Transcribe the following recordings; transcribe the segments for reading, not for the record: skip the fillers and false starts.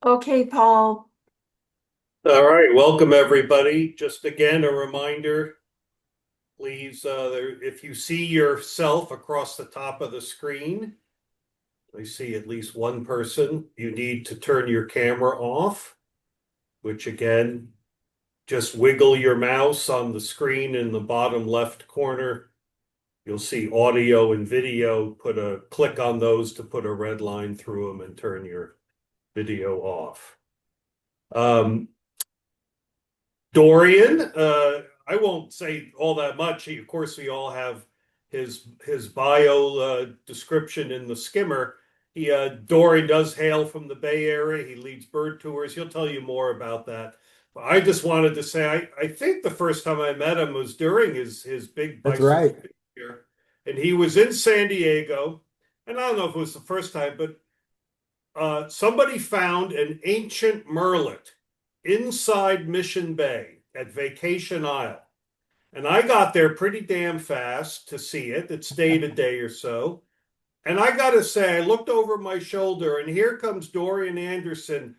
Okay, Paul. All right, welcome everybody. Just again, a reminder, please, if you see yourself across the top of the screen, I see at least one person, you need to turn your camera off, which again, just wiggle your mouse on the screen in the bottom left corner. You'll see audio and video. Put a click on those to put a red line through them and turn your video off. Um, Dorian, I won't say all that much. Of course, we all have his bio description in the skimmer. Dorian does hail from the Bay Area. He leads bird tours. He'll tell you more about that. But I just wanted to say, I think the first time I met him was during his big That's bicycle right. year, and he was in San Diego. And I don't know if it was the first time, but somebody found an ancient merlet inside Mission Bay at Vacation Isle. And I got there pretty damn fast to see it. It stayed a day or so. And I got to say, I looked over my shoulder, and here comes Dorian Anderson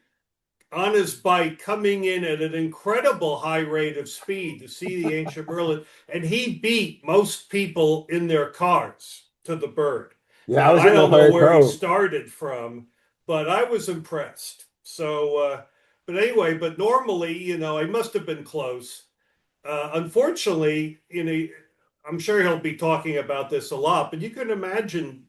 on his bike coming in at an incredible high rate of speed to see the ancient merlet. And he beat most people in their cars to the bird. Yeah, I Now, was I in don't know Ohio where he Cove. started from, but I was impressed. But anyway, but normally, I must have been close. Unfortunately, I'm sure he'll be talking about this a lot, but you can imagine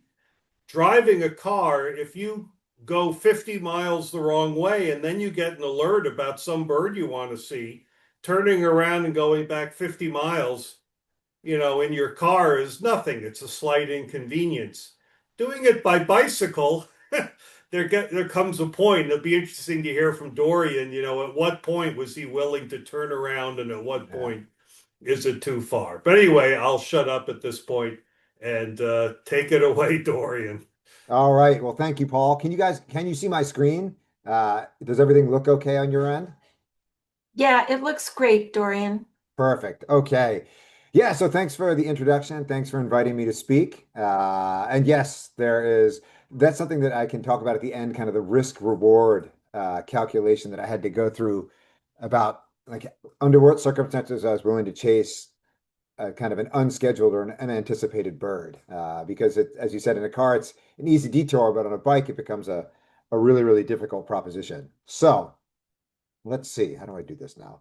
driving a car if you go 50 miles the wrong way and then you get an alert about some bird you want to see, turning around and going back 50 miles, in your car is nothing. It's a slight inconvenience. Doing it by bicycle, there comes a point. It'll be interesting to hear from Dorian, at what point was he willing to turn around and at what Yeah. point is it too far? But anyway, I'll shut up at this point and take it away, Dorian. All right. Well, thank you, Paul. Can you see my screen? Does everything look okay on your end? Yeah, it looks great, Dorian. Perfect. Okay. Yeah, so thanks for the introduction. Thanks for inviting me to speak. And yes, that's something that I can talk about at the end, kind of the risk reward calculation that I had to go through about like under what circumstances I was willing to chase kind of an unscheduled or an unanticipated bird. Because as you said, in a car, it's an easy detour, but on a bike, it becomes a really, really difficult proposition. So let's see, how do I do this now?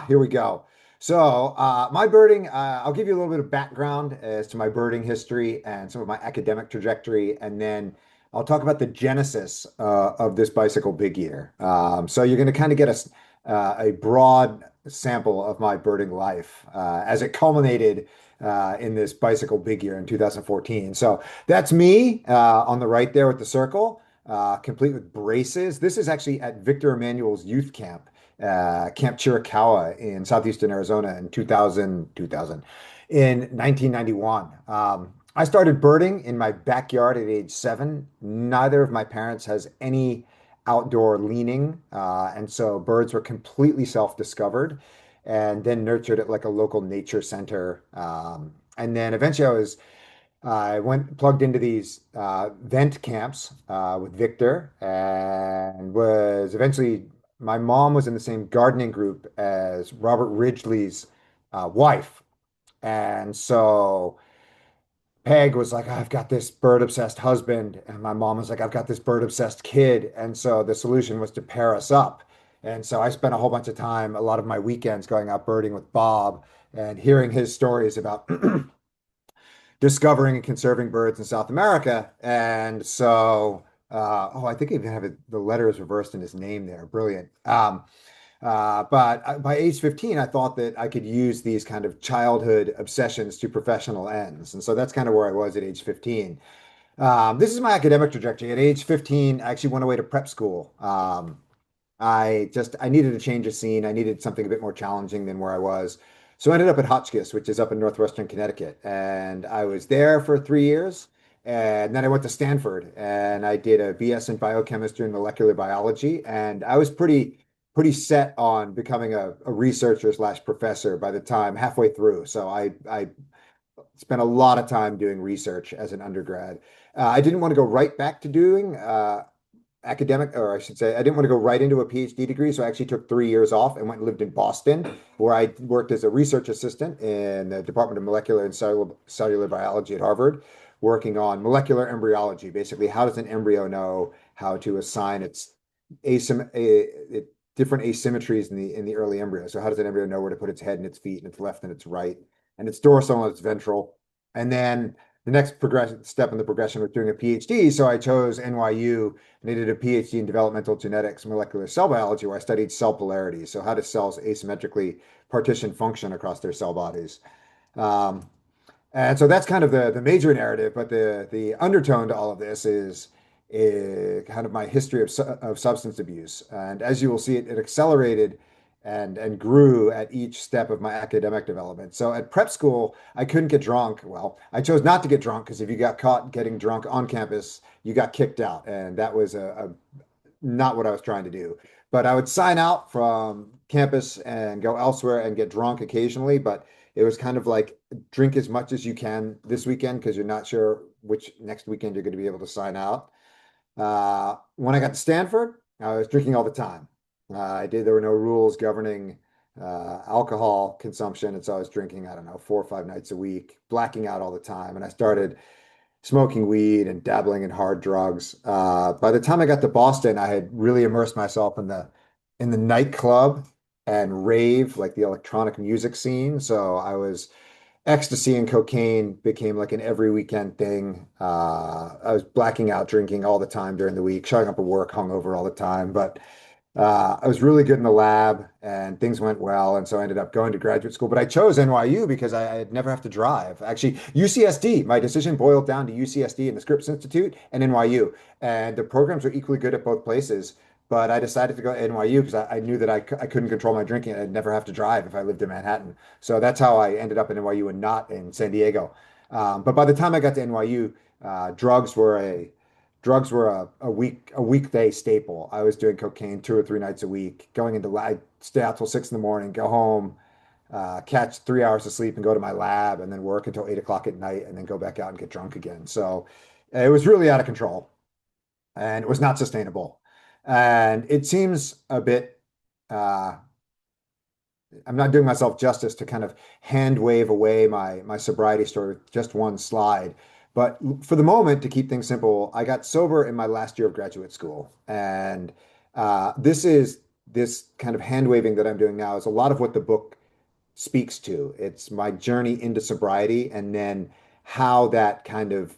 Here we go. So my birding, I'll give you a little bit of background as to my birding history and some of my academic trajectory, and then I'll talk about the genesis of this bicycle big year. So you're going to kind of get a broad sample of my birding life as it culminated in this bicycle big year in 2014. So that's me on the right there with the circle, complete with braces. This is actually at Victor Emmanuel's youth camp, Camp Chiricahua in southeastern Arizona in 2000 in 1991. I started birding in my backyard at age 7. Neither of my parents has any outdoor leaning, and so birds were completely self-discovered and then nurtured at like a local nature center. And then eventually I went plugged into these vent camps with Victor and was eventually my mom was in the same gardening group as Robert Ridgely's wife. And so Peg was like, I've got this bird obsessed husband. And my mom was like, I've got this bird obsessed kid. And so the solution was to pair us up. And so I spent a whole bunch of time, a lot of my weekends going out birding with Bob and hearing his stories about discovering and conserving birds in South America. And so, I think I even have the letters reversed in his name there. Brilliant. But by age 15, I thought that I could use these kind of childhood obsessions to professional ends. And so that's kind of where I was at age 15. This is my academic trajectory. At age 15, I actually went away to prep school. I needed a change of scene. I needed something a bit more challenging than where I was. So I ended up at Hotchkiss, which is up in northwestern Connecticut. And I was there for 3 years. And then I went to Stanford and I did a BS in biochemistry and molecular biology. And I was pretty set on becoming a researcher slash professor by the time halfway through. So I spent a lot of time doing research as an undergrad. I didn't want to go right back to doing academic, or I should say, I didn't want to go right into a PhD degree, so I actually took 3 years off and went and lived in Boston, where I worked as a research assistant in the Department of Molecular and Cellular Biology at Harvard, working on molecular embryology. Basically, how does an embryo know how to assign its asym different asymmetries in the early embryo? So how does an embryo know where to put its head and its feet and its left and its right and its dorsal and its ventral? And then the next progression step in the progression was doing a PhD. So I chose NYU and I did a PhD in developmental genetics, molecular cell biology, where I studied cell polarity. So how do cells asymmetrically partition function across their cell bodies? Um, and so that's kind of the major narrative, but the undertone to all of this is kind of my history of substance abuse. And as you will see, it accelerated and grew at each step of my academic development. So at prep school, I couldn't get drunk. Well, I chose not to get drunk because if you got caught getting drunk on campus, you got kicked out, and that was not what I was trying to do. But I would sign out from campus and go elsewhere and get drunk occasionally, but it was kind of like drink as much as you can this weekend because you're not sure which next weekend you're going to be able to sign out. When I got to Stanford, I was drinking all the time. There were no rules governing alcohol consumption, and so I was drinking, I don't know, 4 or 5 nights a week, blacking out all the time. And I started smoking weed and dabbling in hard drugs. By the time I got to Boston, I had really immersed myself in the nightclub and rave, like the electronic music scene. So I was ecstasy and cocaine became like an every weekend thing. I was blacking out, drinking all the time during the week, showing up at work hungover all the time. But I was really good in the lab and things went well. And so I ended up going to graduate school. But I chose NYU because I'd never have to drive. Actually, UCSD, my decision boiled down to UCSD and the Scripps Institute and NYU. And the programs are equally good at both places. But I decided to go to NYU because I knew that I couldn't control my drinking. I'd never have to drive if I lived in Manhattan. So that's how I ended up in NYU and not in San Diego. But by the time I got to NYU, uh, drugs were a drugs were a weekday staple. I was doing cocaine 2 or 3 nights a week, going into I'd stay out till 6 in the morning, go home, catch 3 hours of sleep, and go to my lab, and then work until 8 o'clock at night, and then go back out and get drunk again. So it was really out of control, and it was not sustainable. And it seems a bit. Uh, I'm not doing myself justice to kind of hand wave away my sobriety story with just one slide. But for the moment, to keep things simple, I got sober in my last year of graduate school. And this kind of hand waving that I'm doing now is a lot of what the book speaks to. It's my journey into sobriety and then how that kind of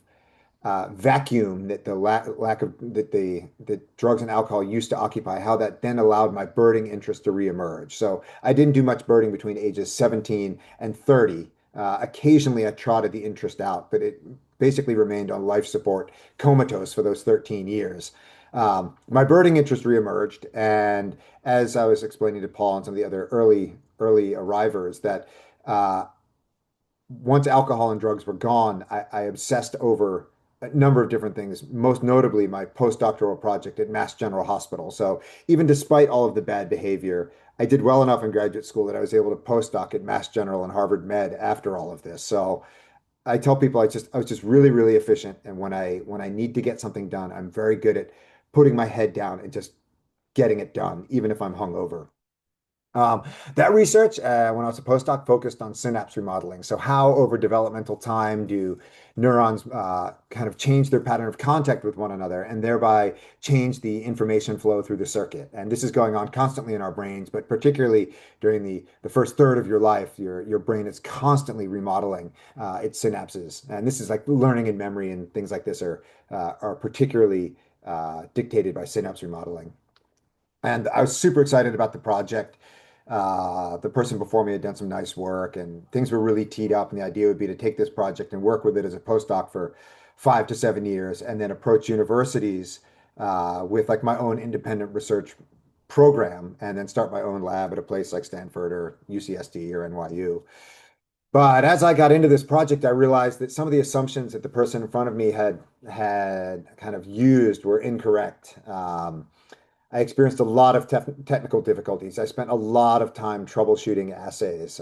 vacuum that the lack of that drugs and alcohol used to occupy, how that then allowed my birding interest to reemerge. So I didn't do much birding between ages 17 and 30. Occasionally I trotted the interest out, but it basically remained on life support, comatose for those 13 years. My birding interest reemerged, and as I was explaining to Paul and some of the other early arrivers, that once alcohol and drugs were gone, I obsessed over a number of different things, most notably my postdoctoral project at Mass General Hospital. So even despite all of the bad behavior, I did well enough in graduate school that I was able to postdoc at Mass General and Harvard Med after all of this. So I tell people I was just really, really efficient. And when I need to get something done, I'm very good at putting my head down and just getting it done, even if I'm hungover. Um, that research, when I was a postdoc, focused on synapse remodeling. So, how over developmental time do neurons kind of change their pattern of contact with one another and thereby change the information flow through the circuit? And this is going on constantly in our brains, but particularly during the first third of your life, your brain is constantly remodeling its synapses. And this is like learning and memory and things like this are particularly dictated by synapse remodeling. And I was super excited about the project. The person before me had done some nice work, and things were really teed up. And the idea would be to take this project and work with it as a postdoc for 5 to 7 years, and then approach universities with like my own independent research program, and then start my own lab at a place like Stanford or UCSD or NYU. But as I got into this project, I realized that some of the assumptions that the person in front of me had kind of used were incorrect. I experienced a lot of technical difficulties. I spent a lot of time troubleshooting assays.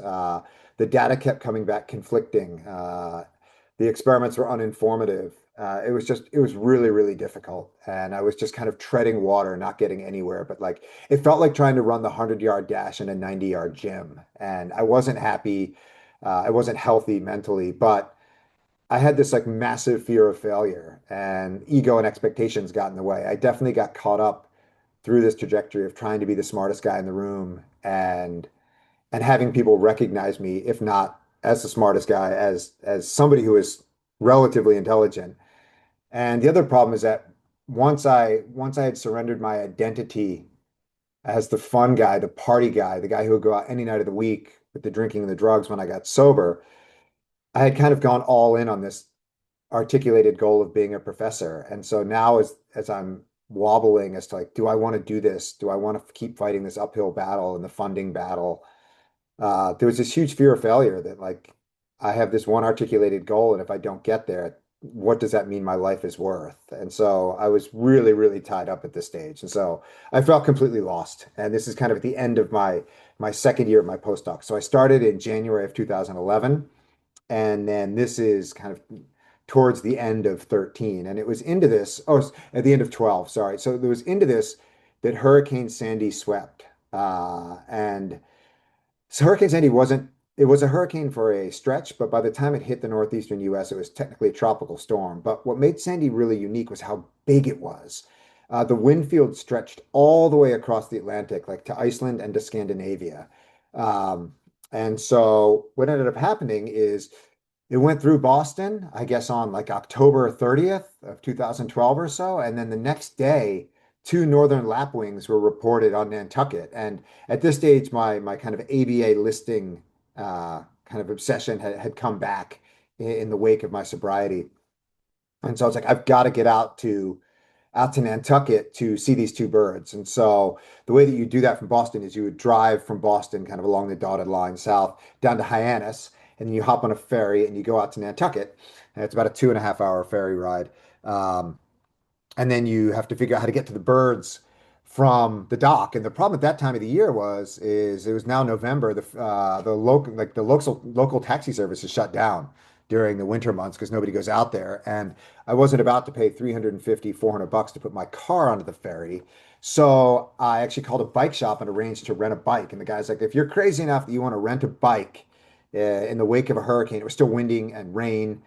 the data kept coming back conflicting. The experiments were uninformative. It was really, really difficult. And I was just kind of treading water, not getting anywhere. But like, it felt like trying to run the 100-yard dash in a 90-yard gym. And I wasn't happy. I wasn't healthy mentally, but I had this like massive fear of failure, and ego and expectations got in the way. I definitely got caught up through this trajectory of trying to be the smartest guy in the room and having people recognize me, if not as the smartest guy, as somebody who is relatively intelligent. And the other problem is that once I had surrendered my identity as the fun guy, the party guy, the guy who would go out any night of the week with the drinking and the drugs when I got sober, I had kind of gone all in on this articulated goal of being a professor. And so now as I'm wobbling as to like, do I want to do this? Do I want to keep fighting this uphill battle and the funding battle? There was this huge fear of failure that like I have this one articulated goal, and if I don't get there, what does that mean my life is worth? And so I was really, really tied up at this stage. And so I felt completely lost. And this is kind of at the end of my second year of my postdoc. So I started in January of 2011. And then this is kind of towards the end of 13. And it was into this, oh, at the end of 12, sorry. So there was into this that Hurricane Sandy swept. And so Hurricane Sandy wasn't, it was a hurricane for a stretch, but by the time it hit the northeastern US, it was technically a tropical storm. But what made Sandy really unique was how big it was. The wind field stretched all the way across the Atlantic, like to Iceland and to Scandinavia. Um, and so what ended up happening is it went through Boston, I guess on like October 30th of 2012 or so. And then the next day, two northern lapwings were reported on Nantucket. And at this stage, my kind of ABA listing kind of obsession had come back in the wake of my sobriety. And so I was like, I've got to get out to Nantucket to see these two birds. And so the way that you do that from Boston is you would drive from Boston kind of along the dotted line south down to Hyannis, and then you hop on a ferry and you go out to Nantucket. And it's about a 2.5 hour ferry ride. Um, and then you have to figure out how to get to the birds from the dock. And the problem at that time of the year is it was now November. The local taxi service is shut down during the winter months because nobody goes out there. And I wasn't about to pay 350, $400 to put my car onto the ferry. So I actually called a bike shop and arranged to rent a bike. And the guy's like, if you're crazy enough that you want to rent a bike in the wake of a hurricane, it was still winding and rain.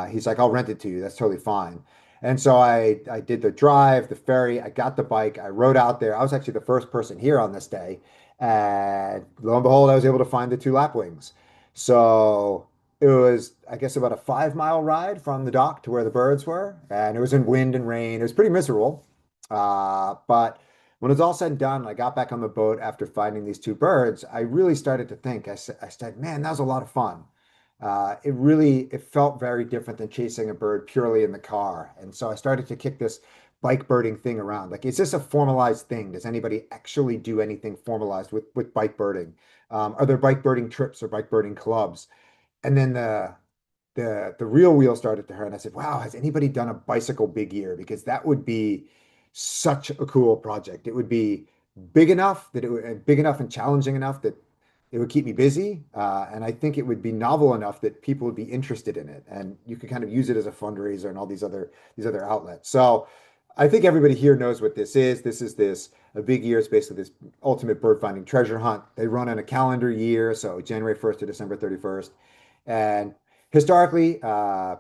He's like, I'll rent it to you. That's totally fine. And so I did the drive, the ferry, I got the bike, I rode out there. I was actually the first person here on this day. And lo and behold, I was able to find the two lapwings. So it was, I guess, about a 5 mile ride from the dock to where the birds were. And it was in wind and rain. It was pretty miserable. But when it was all said and done, I got back on the boat after finding these two birds. I really started to think, I said, man, that was a lot of fun. It felt very different than chasing a bird purely in the car. And so I started to kick this bike birding thing around. Like, is this a formalized thing? Does anybody actually do anything formalized with bike birding? Are there bike birding trips or bike birding clubs? And then the real wheel started to turn. I said, wow, has anybody done a bicycle big year? Because that would be such a cool project. It would be big enough and challenging enough that it would keep me busy. And I think it would be novel enough that people would be interested in it. And you could kind of use it as a fundraiser and all these other outlets. So I think everybody here knows what this is. A big year is basically this ultimate bird finding treasure hunt. They run in a calendar year, so January 1st to December 31st. And historically,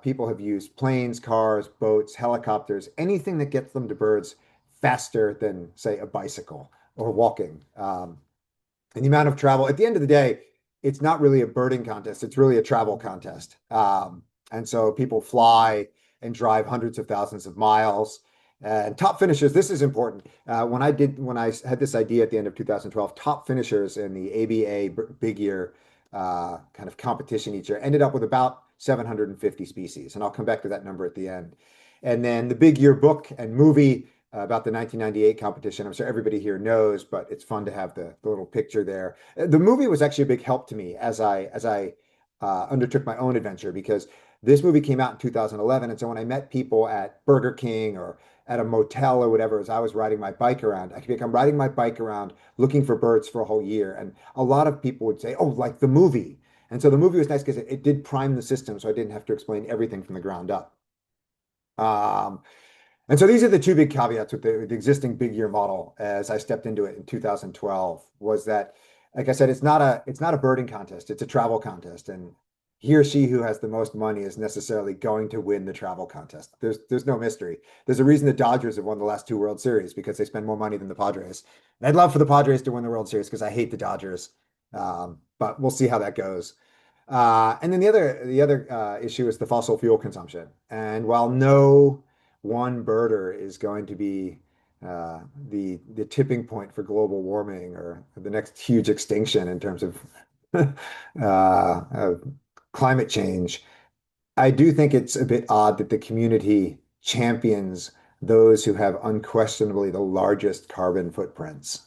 people have used planes, cars, boats, helicopters, anything that gets them to birds faster than, say, a bicycle or walking. And the amount of travel, at the end of the day, it's not really a birding contest, it's really a travel contest. And so people fly and drive hundreds of thousands of miles. And top finishers, this is important. When I had this idea at the end of 2012, top finishers in the ABA Big Year kind of competition each year ended up with about 750 species. And I'll come back to that number at the end. And then the Big Year book and movie about the 1998 competition. I'm sure everybody here knows, but it's fun to have the little picture there. The movie was actually a big help to me as I undertook my own adventure because this movie came out in 2011. And so when I met people at Burger King or at a motel or whatever, as I was riding my bike around, I could be, I'm riding my bike around looking for birds for a whole year. And a lot of people would say, oh, like the movie. And so the movie was nice because it did prime the system, so I didn't have to explain everything from the ground up. Um, and so these are the two big caveats with the existing big year model as I stepped into it in 2012 was that, like I said, it's not a birding contest, it's a travel contest. And he or she who has the most money is necessarily going to win the travel contest. There's no mystery. There's a reason the Dodgers have won the last two World Series because they spend more money than the Padres. And I'd love for the Padres to win the World Series because I hate the Dodgers. But we'll see how that goes. And then the other issue is the fossil fuel consumption. And while no one birder is going to be the tipping point for global warming or the next huge extinction in terms of of climate change, I do think it's a bit odd that the community champions those who have unquestionably the largest carbon footprints.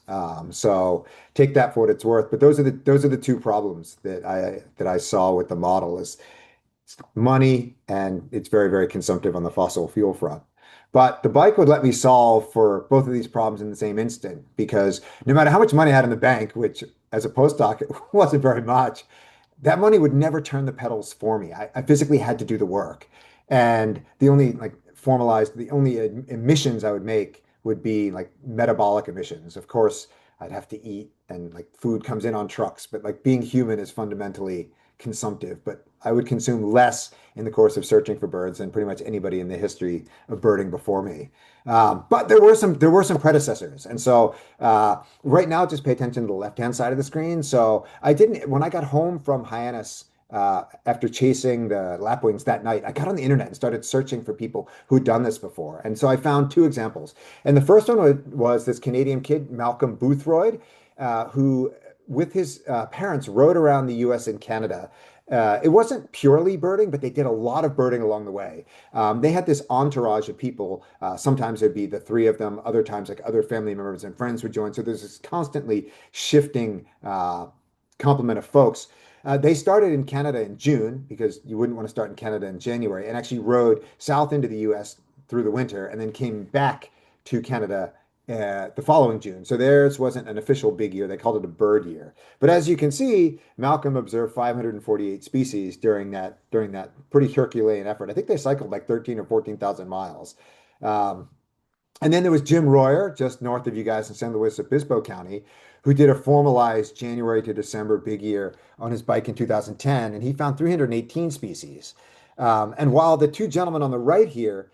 So take that for what it's worth. But those are the two problems that I saw with the model is money and it's very, very consumptive on the fossil fuel front. But the bike would let me solve for both of these problems in the same instant because no matter how much money I had in the bank, which as a postdoc, it wasn't very much, that money would never turn the pedals for me. I physically had to do the work. And the only like formalized, the only emissions I would make would be like metabolic emissions. Of course, I'd have to eat and like food comes in on trucks, but like being human is fundamentally consumptive. But I would consume less in the course of searching for birds than pretty much anybody in the history of birding before me. But there were some predecessors, and so right now just pay attention to the left-hand side of the screen. So I didn't when I got home from Hyannis. After chasing the lapwings that night, I got on the internet and started searching for people who'd done this before. And so I found two examples. And the first one was this Canadian kid, Malcolm Boothroyd, who, with his parents, rode around the US and Canada. It wasn't purely birding, but they did a lot of birding along the way. They had this entourage of people. Sometimes there'd be the three of them, other times, like other family members and friends would join. So there's this constantly shifting complement of folks. They started in Canada in June because you wouldn't want to start in Canada in January and actually rode south into the US through the winter and then came back to Canada the following June. So theirs wasn't an official big year. They called it a bird year. But as you can see, Malcolm observed 548 species during that pretty Herculean effort. I think they cycled like 13 or 14,000 miles. Um, and then there was Jim Royer, just north of you guys in San Luis Obispo County, who did a formalized January to December big year on his bike in 2010, and he found 318 species. And while the two gentlemen on the right here,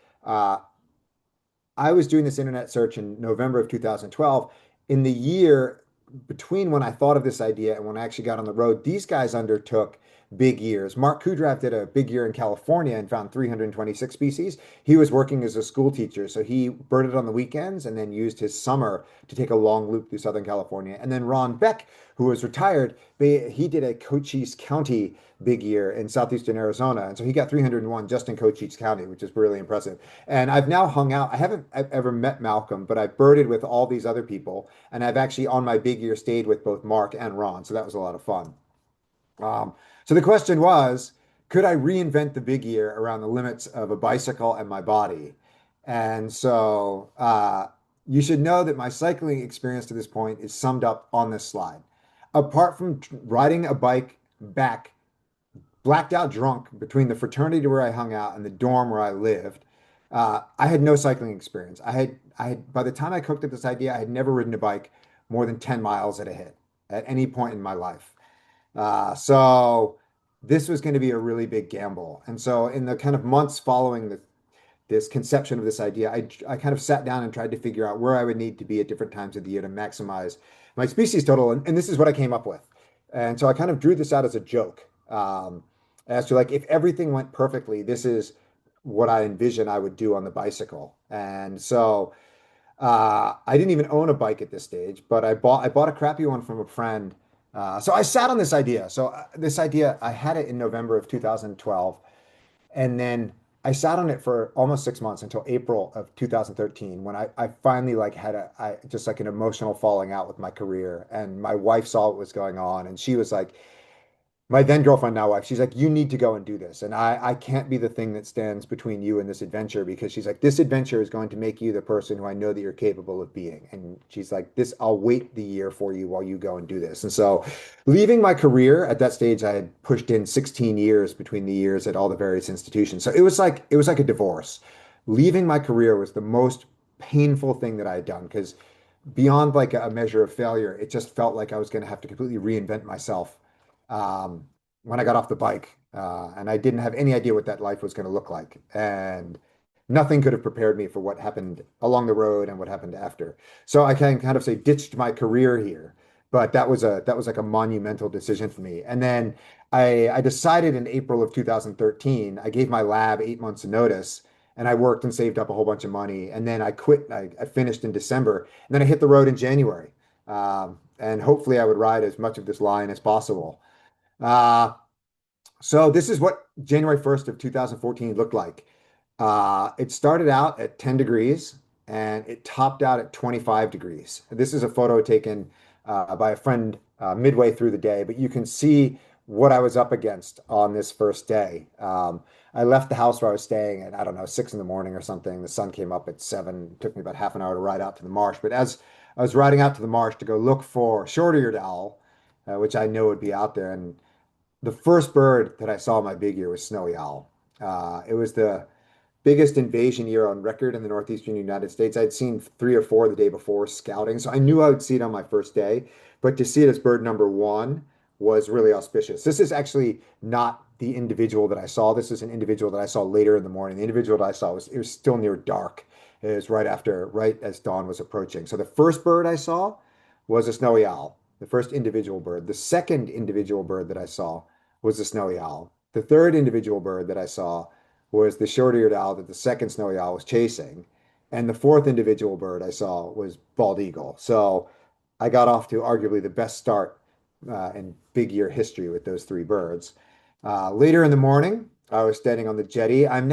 I was doing this internet search in November of 2012. In the year between when I thought of this idea and when I actually got on the road, these guys undertook big years. Mark Kudrav did a big year in California and found 326 species. He was working as a school teacher, so he birded on the weekends and then used his summer to take a long loop through Southern California. And then Ron Beck, who was retired, he did a Cochise County big year in southeastern Arizona. And so he got 301 just in Cochise County, which is really impressive. And I've now hung out. I haven't ever met Malcolm, but I've birded with all these other people. And I've actually on my big year stayed with both Mark and Ron. So that was a lot of fun. Um, so the question was, could I reinvent the big year around the limits of a bicycle and my body? And so you should know that my cycling experience to this point is summed up on this slide. Apart from riding a bike back blacked out drunk between the fraternity where I hung out and the dorm where I lived. I had no cycling experience. I had, by the time I cooked up this idea, I had never ridden a bike more than 10 miles at a hit at any point in my life. So this was going to be a really big gamble. And so in the kind of months following this conception of this idea, I kind of sat down and tried to figure out where I would need to be at different times of the year to maximize my species total. And this is what I came up with. And so I kind of drew this out as a joke, as to like if everything went perfectly, this is what I envision I would do on the bicycle. And so I didn't even own a bike at this stage, but I bought a crappy one from a friend. So I sat on this idea. So this idea, I had it in November of 2012. And then I sat on it for almost 6 months until April of 2013 when I finally like had just like an emotional falling out with my career. And my wife saw what was going on and she was like, my then girlfriend, now wife, she's like, you need to go and do this. And I can't be the thing that stands between you and this adventure because she's like, this adventure is going to make you the person who I know that you're capable of being. And she's like, this, I'll wait the year for you while you go and do this. And so leaving my career at that stage, I had pushed in 16 years between the years at all the various institutions. So it was like a divorce. Leaving my career was the most painful thing that I had done because beyond like a measure of failure, it just felt like I was going to have to completely reinvent myself um, when I got off the bike. And I didn't have any idea what that life was going to look like. And nothing could have prepared me for what happened along the road and what happened after. So I can kind of say ditched my career here. But that was like a monumental decision for me. And then I decided in April of 2013, I gave my lab 8 months notice and I worked and saved up a whole bunch of money. And then I quit. I finished in December and then I hit the road in January. And hopefully I would ride as much of this line as possible. Uh, so this is what January 1st of 2014 looked like. It started out at 10 degrees and it topped out at 25 degrees. This is a photo taken by a friend midway through the day, but you can see what I was up against on this first day. I left the house where I was staying at, I don't know, 6 in the morning or something. The sun came up at 7. It took me about half an hour to ride out to the marsh. But as I was riding out to the marsh to go look for short-eared owl, which I know would be out there, and the first bird that I saw in my big ear was snowy owl. It was the biggest invasion year on record in the northeastern United States. I'd seen 3 or 4 the day before scouting, so I knew I would see it on my first day. But to see it as bird number one was really auspicious. This is actually not the individual that I saw. This is an individual that I saw later in the morning. The individual that I saw was it was still near dark. It was right as dawn was approaching. So the first bird I saw was a snowy owl, the first individual bird. The second individual bird that I saw was the snowy owl. The third individual bird that I saw was the short-eared owl that the second snowy owl was chasing. And the fourth individual bird I saw was bald eagle. So I got off to arguably the best start in big year history with those three birds. Later in the morning, I was standing on the jetty. I'm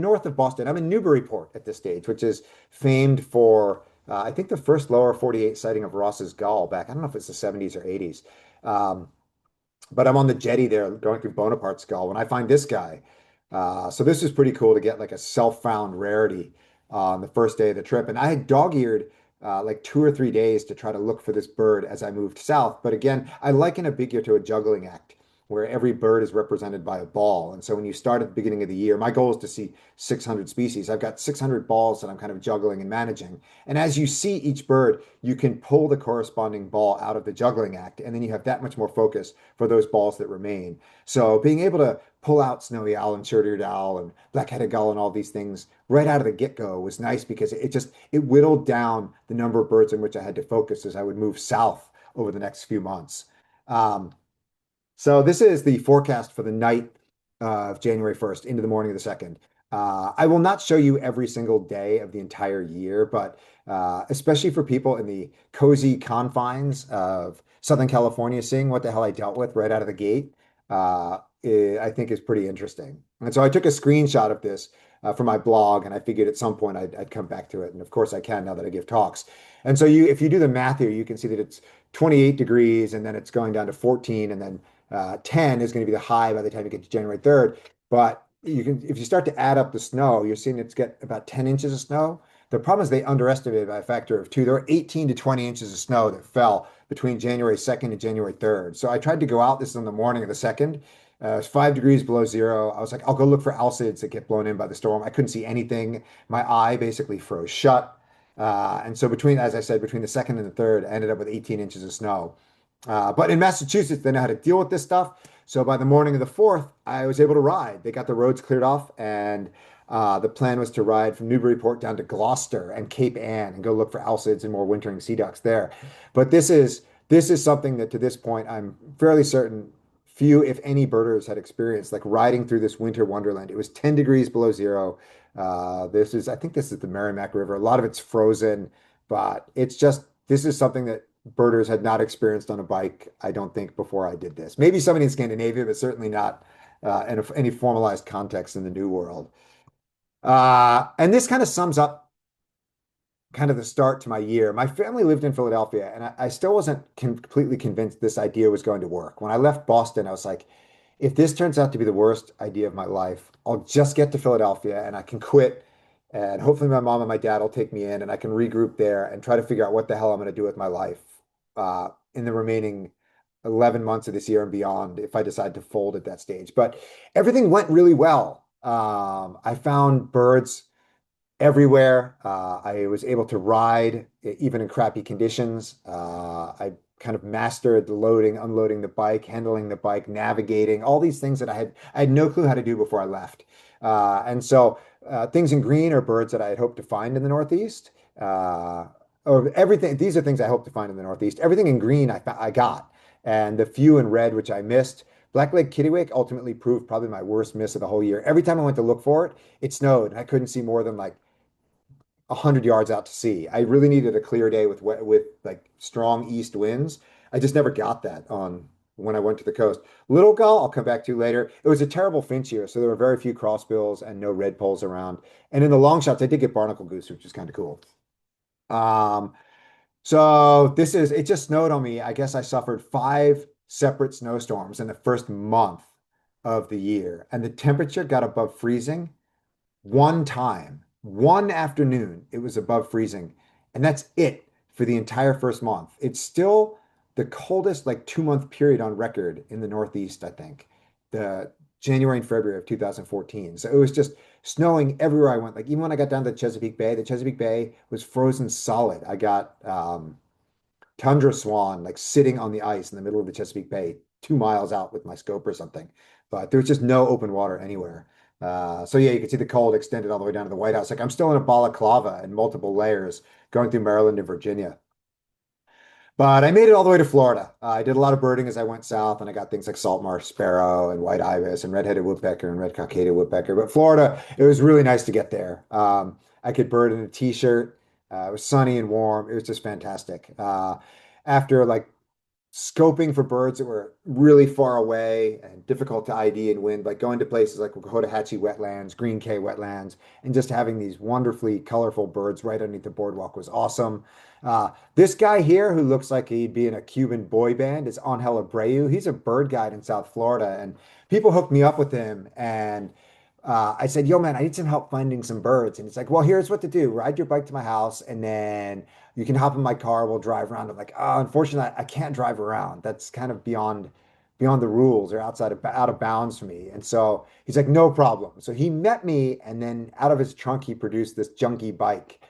north of Boston. I'm in Newburyport at this stage, which is famed for I think the first lower 48 sighting of Ross's gull back. I don't know if it's the 70s or 80s. Um, but I'm on the jetty there going through Bonaparte's gull when I find this guy. So this is pretty cool to get like a self-found rarity on the first day of the trip. And I had dog-eared like 2 or 3 days to try to look for this bird as I moved south. But again, I liken a big year to a juggling act where every bird is represented by a ball. And so when you start at the beginning of the year, my goal is to see 600 species. I've got 600 balls that I'm kind of juggling and managing. And as you see each bird, you can pull the corresponding ball out of the juggling act. And then you have that much more focus for those balls that remain. So being able to pull out snowy owl and short-eared owl and black-headed gull and all these things right out of the get-go was nice because it whittled down the number of birds in which I had to focus as I would move south over the next few months. Um, so this is the forecast for the night of January 1st into the morning of the 2nd. I will not show you every single day of the entire year, but especially for people in the cozy confines of Southern California, seeing what the hell I dealt with right out of the gate, I think is pretty interesting. And so I took a screenshot of this for my blog, and I figured at some point I'd come back to it. And of course I can now that I give talks. And so if you do the math here, you can see that it's 28 degrees, and then it's going down to 14, and then 10 is going to be the high by the time you get to January 3rd. But if you start to add up the snow, you're seeing it's get about 10 inches of snow. The problem is they underestimated by a factor of 2. There were 18 to 20 inches of snow that fell between January 2nd and January 3rd. So I tried to go out. This is on the morning of the 2nd. It's 5 degrees below zero. I was like, I'll go look for alcids that get blown in by the storm. I couldn't see anything. My eye basically froze shut. And so as I said, between the 2nd and the 3rd, I ended up with 18 inches of snow. But in Massachusetts, they know how to deal with this stuff. So by the morning of the 4th, I was able to ride. They got the roads cleared off, and the plan was to ride from Newburyport down to Gloucester and Cape Ann and go look for alcids and more wintering sea ducks there. But this is something that to this point, I'm fairly certain few, if any, birders had experienced, like riding through this winter wonderland. It was 10 degrees below zero. I think this is the Merrimack River. A lot of it's frozen, but this is something that birders had not experienced on a bike, I don't think, before I did this. Maybe somebody in Scandinavia, but certainly not in any formalized context in the New World. And this kind of sums up kind of the start to my year. My family lived in Philadelphia, and I still wasn't completely convinced this idea was going to work. When I left Boston, I was like, if this turns out to be the worst idea of my life, I'll just get to Philadelphia and I can quit. And hopefully, my mom and my dad will take me in and I can regroup there and try to figure out what the hell I'm going to do with my life in the remaining 11 months of this year and beyond if I decide to fold at that stage. But everything went really well. I found birds everywhere. I was able to ride even in crappy conditions. I kind of mastered the loading, unloading the bike, handling the bike, navigating, all these things that I had no clue how to do before I left. Things in green are birds that I had hoped to find in the Northeast. Or everything, these are things I hope to find in the Northeast. Everything in green I got. And the few in red, which I missed. Black-legged kittiwake ultimately proved probably my worst miss of the whole year. Every time I went to look for it, it snowed and I couldn't see more than like 100 yards out to sea. I really needed a clear day with like strong east winds. I just never got that on when I went to the coast. Little gull, I'll come back to later. It was a terrible finch year, so there were very few crossbills and no red poles around. And in the long shots, I did get barnacle goose, which is kind of cool. Um, so it just snowed on me. I guess I suffered 5 separate snowstorms in the first month of the year, and the temperature got above freezing one time, one afternoon, it was above freezing. And that's it for the entire first month. It's still the coldest, like 2 month period on record in the Northeast, I think, the January and February of 2014. So it was just snowing everywhere I went. Like even when I got down to the Chesapeake Bay was frozen solid. I got tundra swan like sitting on the ice in the middle of the Chesapeake Bay, 2 miles out with my scope or something. But there was just no open water anywhere. So yeah, you can see the cold extended all the way down to the White House. Like I'm still in a balaclava in multiple layers going through Maryland and Virginia. But I made it all the way to Florida. I did a lot of birding as I went south, and I got things like salt marsh sparrow and white ibis and red-headed woodpecker and red-cockaded woodpecker. But Florida, it was really nice to get there. I could bird in a t-shirt. It was sunny and warm. It was just fantastic. After like scoping for birds that were really far away and difficult to ID and wind, like going to places like Cotahatchee wetlands, Green Cay wetlands, and just having these wonderfully colorful birds right underneath the boardwalk was awesome. This guy here, who looks like he'd be in a Cuban boy band, is Angel Abreu. He's a bird guide in South Florida, and people hooked me up with him. And I said, "Yo, man, I need some help finding some birds." And he's like, "Well, here's what to do: ride your bike to my house, and then you can hop in my car. We'll drive around." I'm like, "Oh, unfortunately, I can't drive around. That's kind of beyond the rules or out of bounds for me." And so he's like, "No problem." So he met me, and then out of his trunk, he produced this junky bike.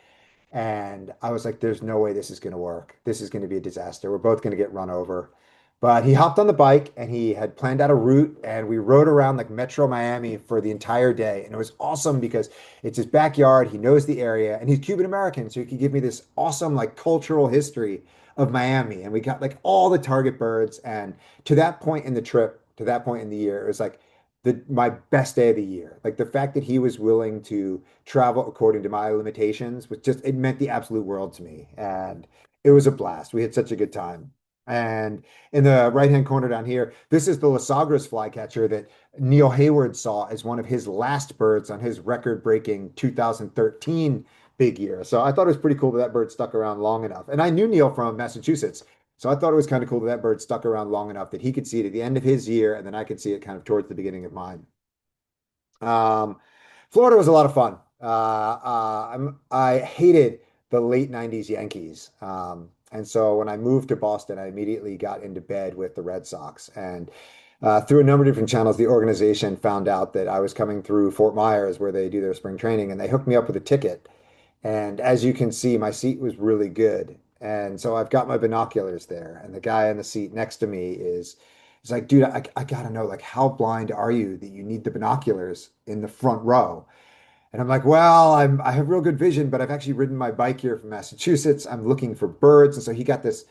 And I was like, there's no way this is going to work. This is going to be a disaster. We're both going to get run over. But he hopped on the bike and he had planned out a route, and we rode around like Metro Miami for the entire day. And it was awesome because it's his backyard. He knows the area and he's Cuban American. So he could give me this awesome like cultural history of Miami. And we got like all the target birds. And to that point in the trip, to that point in the year, it was like my best day of the year. Like the fact that he was willing to travel according to my limitations was just, it meant the absolute world to me. And it was a blast. We had such a good time. And in the right-hand corner down here, this is the Lasagras flycatcher that Neil Hayward saw as one of his last birds on his record-breaking 2013 big year. So I thought it was pretty cool that that bird stuck around long enough. And I knew Neil from Massachusetts. So I thought it was kind of cool that that bird stuck around long enough that he could see it at the end of his year, and then I could see it kind of towards the beginning of mine. Um, Florida was a lot of fun. I hated the late 90s Yankees. And so when I moved to Boston, I immediately got into bed with the Red Sox. And through a number of different channels, the organization found out that I was coming through Fort Myers where they do their spring training, and they hooked me up with a ticket. And as you can see, my seat was really good. And so I've got my binoculars there, and the guy in the seat next to me is like, dude, I gotta know, like, how blind are you that you need the binoculars in the front row? And I'm like, well, I have real good vision, but I've actually ridden my bike here from Massachusetts. I'm looking for birds. And so he got this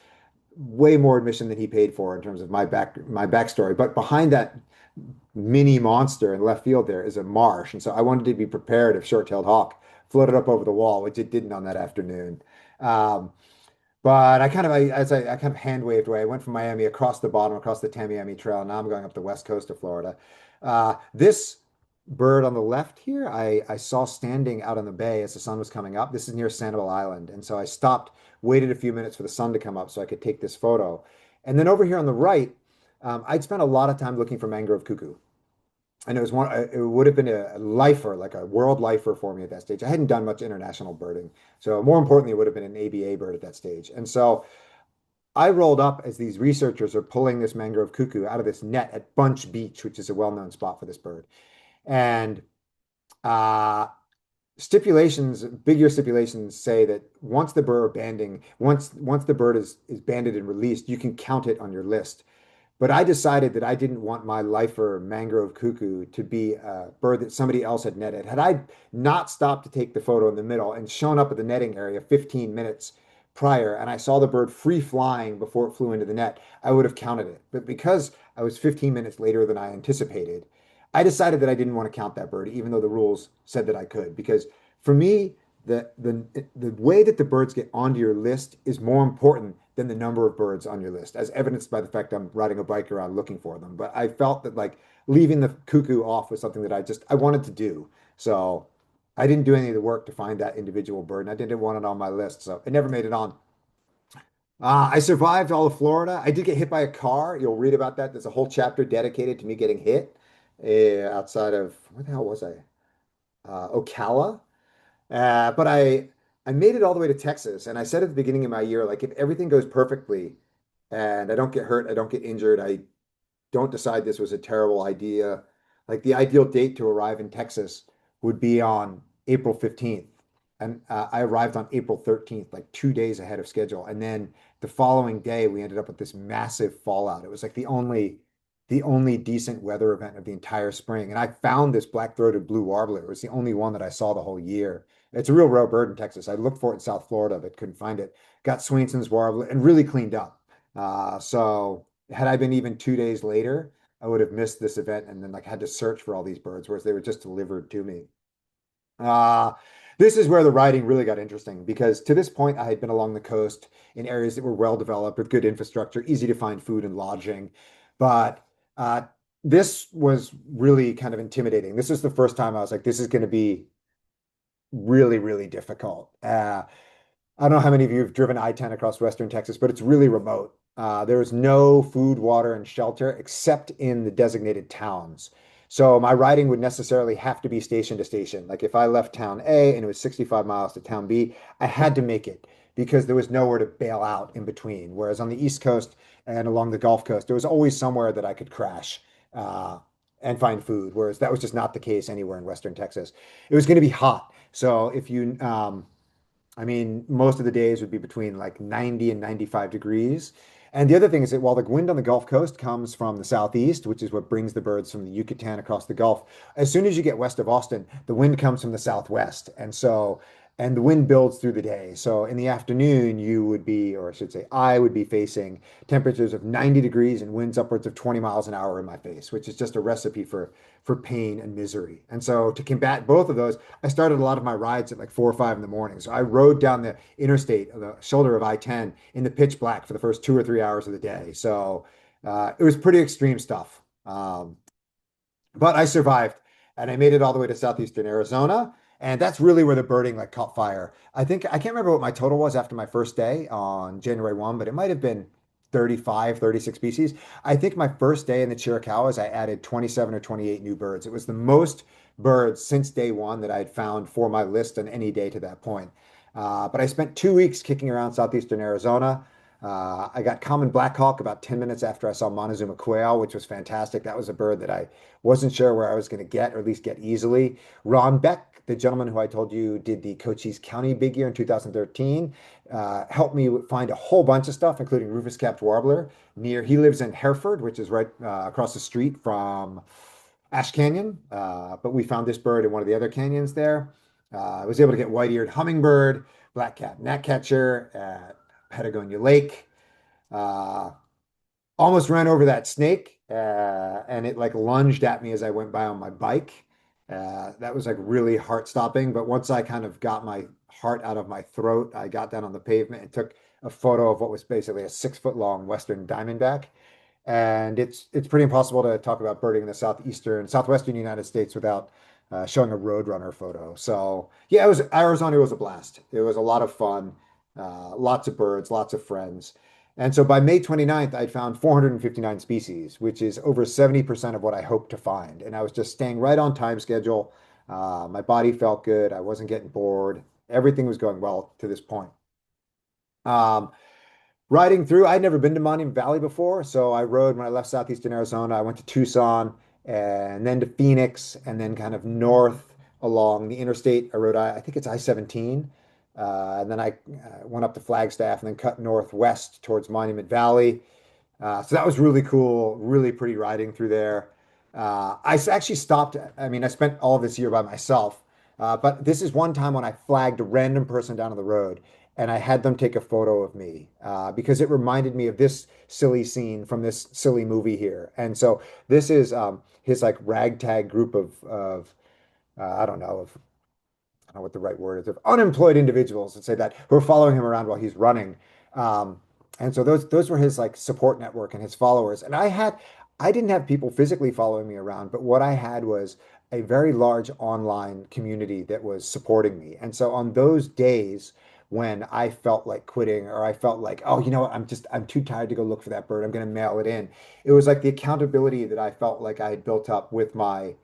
way more admission than he paid for in terms of my backstory. But behind that mini monster in left field there is a marsh. And so I wanted to be prepared if short-tailed hawk floated up over the wall, which it didn't on that afternoon. Um, but I kind of hand waved away. I went from Miami across the bottom, across the Tamiami Trail. Now I'm going up the west coast of Florida. This bird on the left here, I saw standing out on the bay as the sun was coming up. This is near Sanibel Island. And so I stopped, waited a few minutes for the sun to come up so I could take this photo. And then over here on the right, I'd spent a lot of time looking for mangrove cuckoo. And it would have been a lifer, like a world lifer for me at that stage. I hadn't done much international birding. So more importantly, it would have been an ABA bird at that stage. And so I rolled up as these researchers are pulling this mangrove cuckoo out of this net at Bunch Beach, which is a well-known spot for this bird. And uh, bigger stipulations say that once the bird is banded and released, you can count it on your list. But I decided that I didn't want my lifer mangrove cuckoo to be a bird that somebody else had netted. Had I not stopped to take the photo in the middle and shown up at the netting area 15 minutes prior and I saw the bird free flying before it flew into the net, I would have counted it. But because I was 15 minutes later than I anticipated, I decided that I didn't want to count that bird, even though the rules said that I could. Because for me, the way that the birds get onto your list is more important than the number of birds on your list, as evidenced by the fact I'm riding a bike around looking for them. But I felt that like leaving the cuckoo off was something that I wanted to do. So I didn't do any of the work to find that individual bird, and I didn't want it on my list, so it never made it on. I survived all of Florida. I did get hit by a car. You'll read about that. There's a whole chapter dedicated to me getting hit outside of where the hell was I? Ocala. But I made it all the way to Texas, and I said at the beginning of my year, like if everything goes perfectly and I don't get hurt, I don't get injured, I don't decide this was a terrible idea. Like the ideal date to arrive in Texas would be on April 15th. And I arrived on April 13th, like 2 days ahead of schedule. And then the following day, we ended up with this massive fallout. It was like the only decent weather event of the entire spring. And I found this black-throated blue warbler. It was the only one that I saw the whole year. It's a real rare bird in Texas. I looked for it in South Florida, but couldn't find it. Got Swainson's warbler and really cleaned up. So had I been even 2 days later, I would have missed this event and then like had to search for all these birds, whereas they were just delivered to me. Uh, this is where the writing really got interesting because to this point I had been along the coast in areas that were well developed with good infrastructure, easy to find food and lodging. But uh, this was really kind of intimidating. This was the first time I was like, this is going to be really, really difficult. I don't know how many of you have driven I-10 across Western Texas, but it's really remote. There is no food, water, and shelter except in the designated towns. So my riding would necessarily have to be station to station. Like if I left town A and it was 65 miles to town B, I had to make it because there was nowhere to bail out in between. Whereas on the East Coast and along the Gulf Coast, there was always somewhere that I could crash uh, and find food. Whereas that was just not the case anywhere in Western Texas. It was going to be hot. So if you I mean, most of the days would be between like 90 and 95 degrees. And the other thing is that while the wind on the Gulf Coast comes from the southeast, which is what brings the birds from the Yucatan across the Gulf, as soon as you get west of Austin, the wind comes from the southwest. And the wind builds through the day. So in the afternoon, you would be, or I should say, I would be facing temperatures of 90 degrees and winds upwards of 20 miles an hour in my face, which is just a recipe for pain and misery. And so to combat both of those, I started a lot of my rides at like 4 or 5 in the morning. So I rode down the interstate, the shoulder of I-10 in the pitch black for the first 2 or 3 hours of the day. So it was pretty extreme stuff. But I survived and I made it all the way to southeastern Arizona. And that's really where the birding like caught fire. I can't remember what my total was after my first day on January 1, but it might have been 35, 36 species. I think my first day in the Chiricahuas, I added 27 or 28 new birds. It was the most birds since day one that I had found for my list on any day to that point. But I spent 2 weeks kicking around southeastern Arizona. I got common black hawk about 10 minutes after I saw Montezuma quail, which was fantastic. That was a bird that I wasn't sure where I was going to get, or at least get easily. Ron Beck, the gentleman who I told you did the Cochise County Big Year in 2013, helped me find a whole bunch of stuff, including rufous-capped warbler. He lives in Hereford, which is right across the street from Ash Canyon. But we found this bird in one of the other canyons there. I was able to get white-eared hummingbird, black-capped gnatcatcher at Patagonia Lake. Uh, Almost ran over that snake, and it like lunged at me as I went by on my bike. That was like really heart stopping. But once I kind of got my heart out of my throat, I got down on the pavement and took a photo of what was basically a 6 foot long Western diamondback. And it's pretty impossible to talk about birding in the southwestern United States without showing a roadrunner photo. So yeah, it was Arizona was a blast. It was a lot of fun, lots of birds, lots of friends. And so by May 29th, I'd found 459 species, which is over 70% of what I hoped to find. And I was just staying right on time schedule. My body felt good. I wasn't getting bored. Everything was going well to this point. Um, Riding through, I'd never been to Monument Valley before, so I rode when I left southeastern Arizona. I went to Tucson and then to Phoenix and then kind of north along the interstate. I rode, I think it's I-17. And then I went up to Flagstaff and then cut northwest towards Monument Valley. So that was really cool, really pretty riding through there. Actually stopped. I mean, I spent all of this year by myself, but this is one time when I flagged a random person down on the road and I had them take a photo of me because it reminded me of this silly scene from this silly movie here. And so this is his like ragtag group of I don't know, I don't know what the right word is, of unemployed individuals, let's say that, who are following him around while he's running. Um, and so those were his like support network and his followers. And I didn't have people physically following me around, but what I had was a very large online community that was supporting me. And so on those days when I felt like quitting or I felt like, oh, you know what, I'm too tired to go look for that bird. I'm going to mail it in. It was like the accountability that I felt like I had built up with my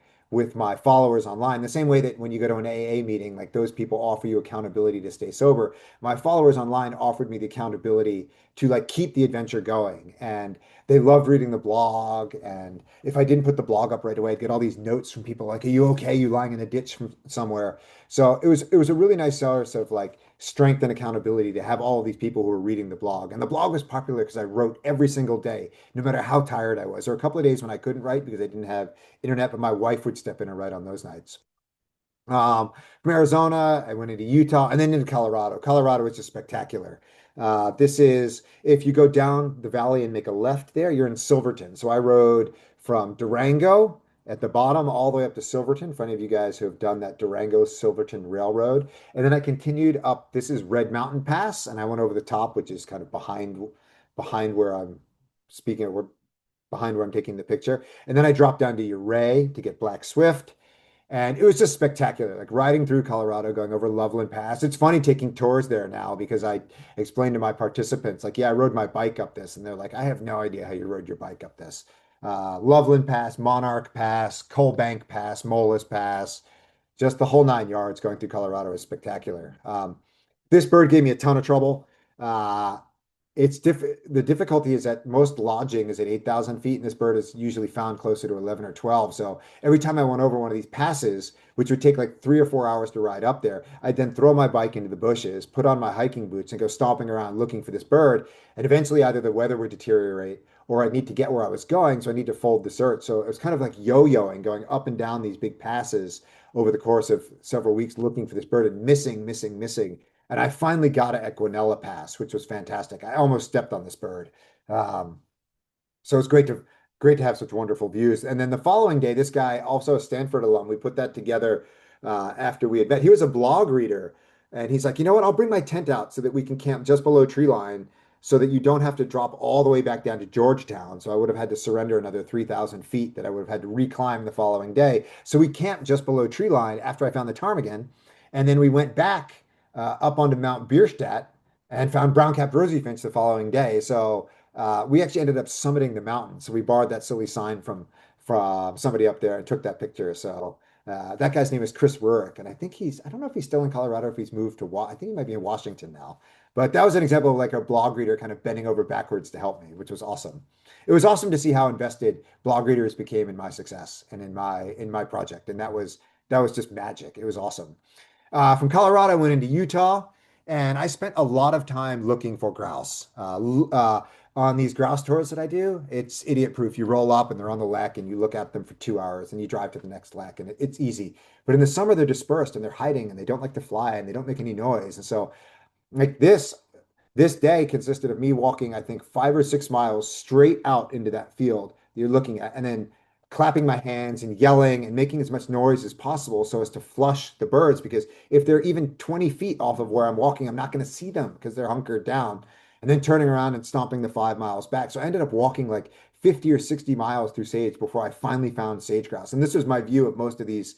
followers online. The same way that when you go to an AA meeting, like those people offer you accountability to stay sober. My followers online offered me the accountability to like keep the adventure going. And they loved reading the blog. And if I didn't put the blog up right away, I'd get all these notes from people like, "Are you okay? You lying in a ditch from somewhere?" So it was a really nice source of like strength and accountability to have all of these people who were reading the blog. And the blog was popular because I wrote every single day, no matter how tired I was. There were a couple of days when I couldn't write because I didn't have internet, but my wife would step in and write on those nights. From Arizona, I went into Utah and then into Colorado. Colorado is just spectacular. This is, if you go down the valley and make a left there, you're in Silverton. So I rode from Durango at the bottom all the way up to Silverton, for any of you guys who have done that Durango Silverton Railroad. And then I continued up, this is Red Mountain Pass, and I went over the top, which is kind of behind where I'm speaking of, behind where I'm taking the picture. And then I dropped down to Uray to get Black Swift. And it was just spectacular, like riding through Colorado, going over Loveland Pass. It's funny taking tours there now because I explained to my participants, like, yeah, I rode my bike up this. And they're like, I have no idea how you rode your bike up this. Loveland Pass, Monarch Pass, Coal Bank Pass, Molas Pass, just the whole 9 yards going through Colorado is spectacular. This bird gave me a ton of trouble. Uh, the difficulty is that most lodging is at 8,000 feet, and this bird is usually found closer to 11 or 12. So every time I went over one of these passes, which would take like 3 or 4 hours to ride up there, I'd then throw my bike into the bushes, put on my hiking boots, and go stomping around looking for this bird. And eventually, either the weather would deteriorate or I'd need to get where I was going. So I need to fold the search. So it was kind of like yo-yoing, going up and down these big passes over the course of several weeks looking for this bird and missing, missing, missing. And I finally got it at Guanella Pass, which was fantastic. I almost stepped on this bird. Um, so it's great to have such wonderful views. And then the following day, this guy, also a Stanford alum, we put that together after we had met. He was a blog reader, and he's like, you know what? I'll bring my tent out so that we can camp just below tree line, so that you don't have to drop all the way back down to Georgetown. So I would have had to surrender another 3,000 feet that I would have had to reclimb the following day. So we camped just below tree line after I found the ptarmigan, and then we went back up onto Mount Bierstadt and found brown-capped rosy finch the following day. So we actually ended up summiting the mountain. So we borrowed that silly sign from somebody up there and took that picture. So that guy's name is Chris Rurik, and I don't know if he's still in Colorado, if he's moved to, I think he might be in Washington now. But that was an example of like a blog reader kind of bending over backwards to help me, which was awesome. It was awesome to see how invested blog readers became in my success and in my project, and that was just magic. It was awesome. From Colorado, I went into Utah, and I spent a lot of time looking for grouse. On these grouse tours that I do, it's idiot proof. You roll up and they're on the lek, and you look at them for 2 hours, and you drive to the next lek, and it's easy. But in the summer, they're dispersed and they're hiding, and they don't like to fly, and they don't make any noise. And so, like this day consisted of me walking, I think, 5 or 6 miles straight out into that field you're looking at, and then clapping my hands and yelling and making as much noise as possible so as to flush the birds. Because if they're even 20 feet off of where I'm walking, I'm not going to see them because they're hunkered down. And then turning around and stomping the 5 miles back. So I ended up walking like 50 or 60 miles through sage before I finally found sage grouse. And this was my view of most of these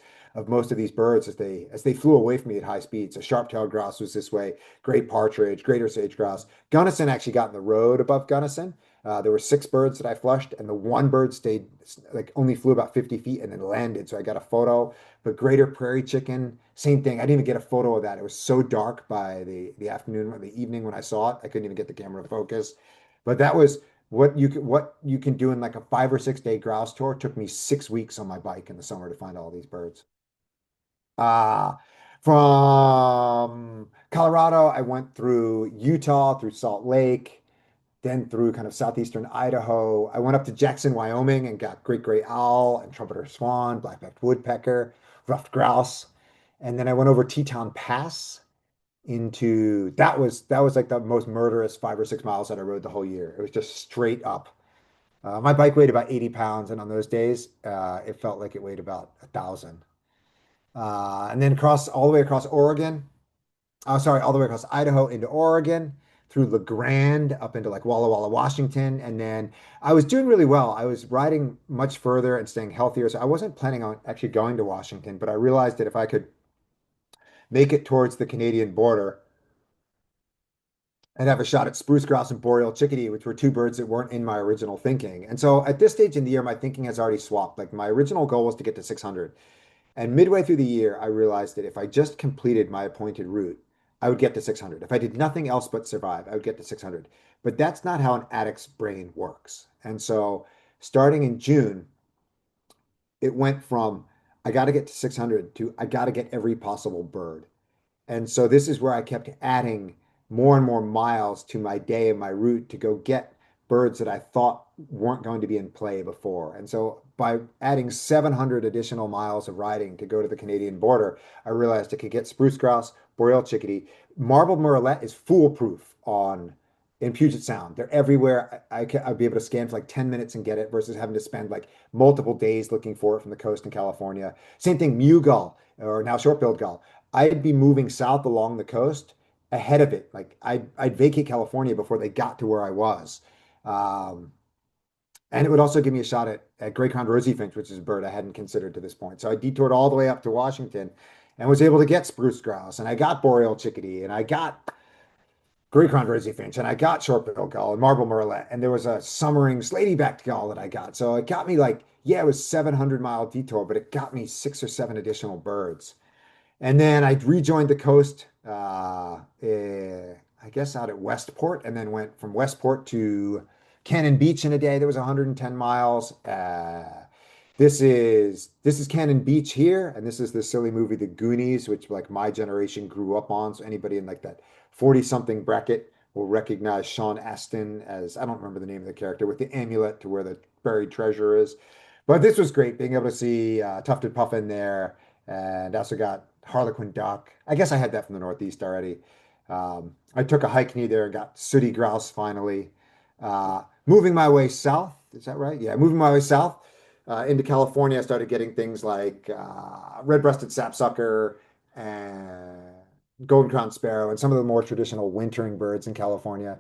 birds as they flew away from me at high speeds. So sharp-tailed grouse was this way, great partridge, greater sage grouse. Gunnison actually got in the road above Gunnison. There were six birds that I flushed, and the one bird stayed like only flew about 50 feet and then landed. So I got a photo. But greater prairie chicken, same thing. I didn't even get a photo of that. It was so dark by the afternoon or the evening when I saw it. I couldn't even get the camera to focus. But that was what you can do in like a 5 or 6 day grouse tour. It took me 6 weeks on my bike in the summer to find all these birds. Uh, from Colorado, I went through Utah, through Salt Lake, then through kind of southeastern Idaho. I went up to Jackson, Wyoming, and got great gray owl and trumpeter swan, black-backed woodpecker, ruffed grouse. And then I went over Teton Pass into that was like the most murderous 5 or 6 miles that I rode the whole year. It was just straight up. My bike weighed about 80 pounds, and on those days, it felt like it weighed about 1,000. And then across all the way across Oregon. Oh, sorry, all the way across Idaho into Oregon, through La Grande up into like Walla Walla, Washington. And then I was doing really well. I was riding much further and staying healthier. So I wasn't planning on actually going to Washington, but I realized that if I could make it towards the Canadian border and have a shot at spruce grouse and boreal chickadee, which were two birds that weren't in my original thinking. And so at this stage in the year, my thinking has already swapped. Like my original goal was to get to 600. And midway through the year, I realized that if I just completed my appointed route, I would get to 600. If I did nothing else but survive, I would get to 600. But that's not how an addict's brain works. And so starting in June, it went from I got to get to 600 to I got to get every possible bird. And so this is where I kept adding more and more miles to my day and my route to go get birds that I thought weren't going to be in play before. And so by adding 700 additional miles of riding to go to the Canadian border, I realized I could get spruce grouse, boreal chickadee. Marbled murrelet is foolproof on in Puget Sound. They're everywhere. I'd be able to scan for like 10 minutes and get it versus having to spend like multiple days looking for it from the coast in California. Same thing, mew gull or now short-billed gull. I'd be moving south along the coast ahead of it. Like I'd vacate California before they got to where I was. Um, and it would also give me a shot at gray-crowned rosy finch, which is a bird I hadn't considered to this point. So I detoured all the way up to Washington and was able to get spruce grouse, and I got boreal chickadee, and I got gray-crowned rosy finch, and I got short-billed gull and marble murrelet, and there was a summering slaty-backed gull that I got. So it got me like, yeah, it was 700-mile detour, but it got me 6 or 7 additional birds. And then I rejoined the coast, I guess out at Westport, and then went from Westport to Cannon Beach in a day. That was 110 miles. This is Cannon Beach here, and this is the silly movie The Goonies, which like my generation grew up on. So anybody in like that 40-something bracket will recognize Sean Astin as I don't remember the name of the character with the amulet to where the buried treasure is. But this was great being able to see tufted puffin there, and also got harlequin duck. I guess I had that from the Northeast already. I took a hike near there and got sooty grouse finally. Moving my way south, is that right? Yeah, moving my way south into California, I started getting things like red-breasted sapsucker and golden crowned sparrow and some of the more traditional wintering birds in California.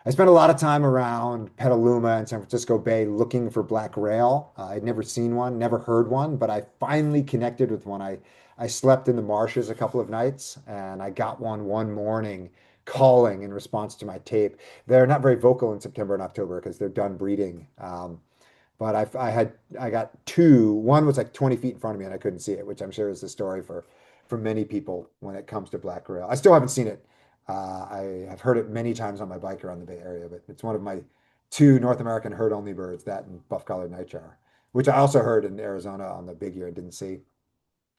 I spent a lot of time around Petaluma and San Francisco Bay looking for black rail. I'd never seen one, never heard one, but I finally connected with one. I slept in the marshes a couple of nights and I got one morning calling in response to my tape. They're not very vocal in September and October because they're done breeding. But I got two. One was like 20 feet in front of me and I couldn't see it, which I'm sure is the story for many people when it comes to black rail. I still haven't seen it. I have heard it many times on my bike around the Bay Area, but it's one of my two North American herd-only birds, that and buff-collared nightjar, which I also heard in Arizona on the big ear and didn't see.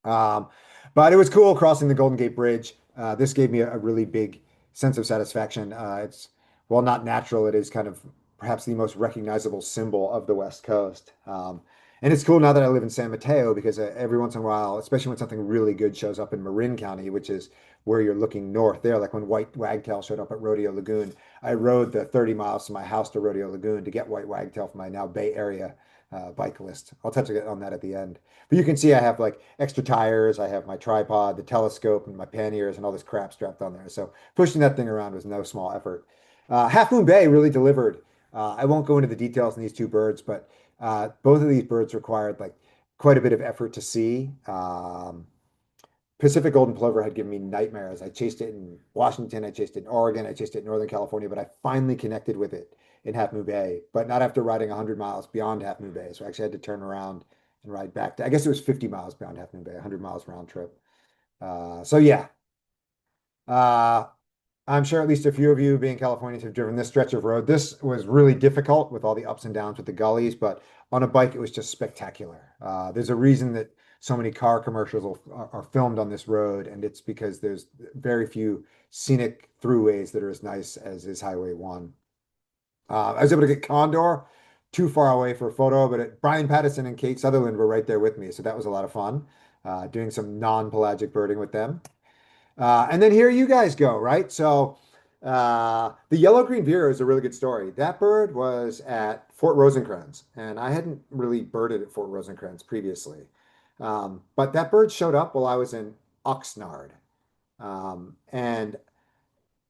Um, but it was cool crossing the Golden Gate Bridge. This gave me a really big sense of satisfaction. It's, well, not natural, it is kind of perhaps the most recognizable symbol of the West Coast. And it's cool now that I live in San Mateo because every once in a while, especially when something really good shows up in Marin County, which is where you're looking north there, like when white wagtail showed up at Rodeo Lagoon, I rode the 30 miles from my house to Rodeo Lagoon to get white wagtail for my now Bay Area bike list. I'll touch on that at the end. But you can see I have like extra tires, I have my tripod, the telescope, and my panniers, and all this crap strapped on there. So pushing that thing around was no small effort. Half Moon Bay really delivered I won't go into the details on these two birds, but both of these birds required like quite a bit of effort to see. Pacific golden plover had given me nightmares. I chased it in Washington, I chased it in Oregon, I chased it in Northern California, but I finally connected with it in Half Moon Bay, but not after riding 100 miles beyond Half Moon Bay. So I actually had to turn around and ride back to, I guess it was 50 miles beyond Half Moon Bay, 100 miles round trip. So yeah, uh, I'm sure at least a few of you being Californians have driven this stretch of road. This was really difficult with all the ups and downs with the gullies, but on a bike, it was just spectacular. There's a reason that so many car commercials are filmed on this road, and it's because there's very few scenic throughways that are as nice as is Highway 1. I was able to get Condor too far away for a photo, but Brian Pattison and Kate Sutherland were right there with me, so that was a lot of fun, doing some non-pelagic birding with them. And then here you guys go, right? So the yellow-green Vera is a really good story. That bird was at Fort Rosecrans, and I hadn't really birded at Fort Rosecrans previously. But that bird showed up while I was in Oxnard. And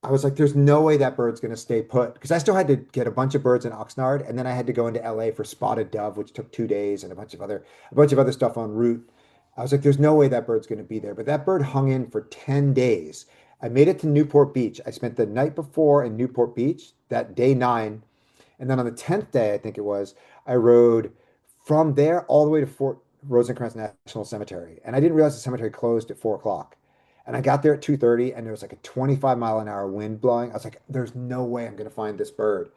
I was like, there's no way that bird's going to stay put because I still had to get a bunch of birds in Oxnard, and then I had to go into LA for spotted dove, which took 2 days, and a bunch of other stuff en route. I was like, there's no way that bird's going to be there. But that bird hung in for 10 days. I made it to Newport Beach. I spent the night before in Newport Beach, that day 9, and then on the 10th day, I think it was, I rode from there all the way to Fort Rosecrans National Cemetery. And I didn't realize the cemetery closed at 4 o'clock. And I got there at 2:30 and there was like a 25-mile-an-hour wind blowing. I was like, there's no way I'm going to find this bird.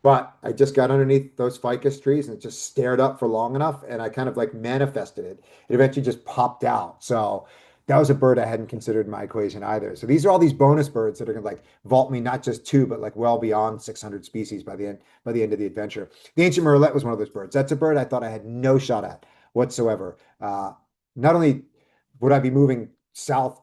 But I just got underneath those ficus trees and just stared up for long enough, and I kind of like manifested it. It eventually just popped out. So that was a bird I hadn't considered in my equation either. So these are all these bonus birds that are gonna like vault me not just two, but like well beyond 600 species by the end of the adventure. The ancient murrelet was one of those birds. That's a bird I thought I had no shot at whatsoever. Not only would I be moving south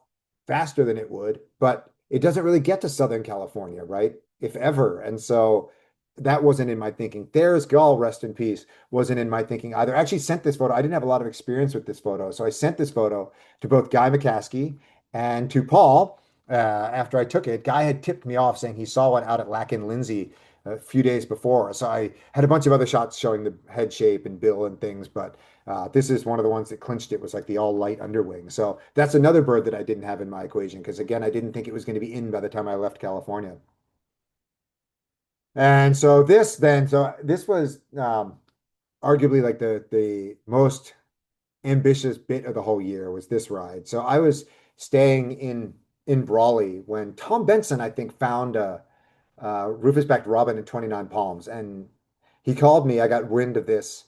faster than it would, but it doesn't really get to Southern California, right? If ever. And so that wasn't in my thinking. There's Gull, rest in peace, wasn't in my thinking either. I actually sent this photo. I didn't have a lot of experience with this photo. So I sent this photo to both Guy McCaskey and to Paul after I took it. Guy had tipped me off saying he saw one out at Lac and Lindsay a few days before. So I had a bunch of other shots showing the head shape and bill and things, but this is one of the ones that clinched it was like the all light underwing. So that's another bird that I didn't have in my equation because again, I didn't think it was going to be in by the time I left California. And so this was arguably like the most ambitious bit of the whole year was this ride. So I was staying in Brawley when Tom Benson, I think, found a rufous-backed robin in 29 Palms, and he called me. I got wind of this,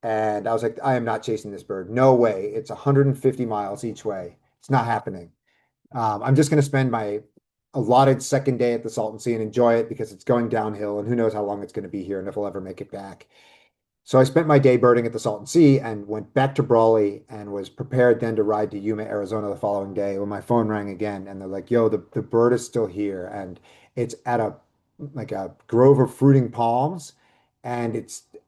and I was like, I am not chasing this bird. No way. It's 150 miles each way. It's not happening. I'm just going to spend my allotted second day at the Salton Sea and enjoy it because it's going downhill and who knows how long it's going to be here and if we'll ever make it back. So I spent my day birding at the Salton Sea and went back to Brawley and was prepared then to ride to Yuma, Arizona the following day when my phone rang again and they're like, yo, the bird is still here and it's at a grove of fruiting palms and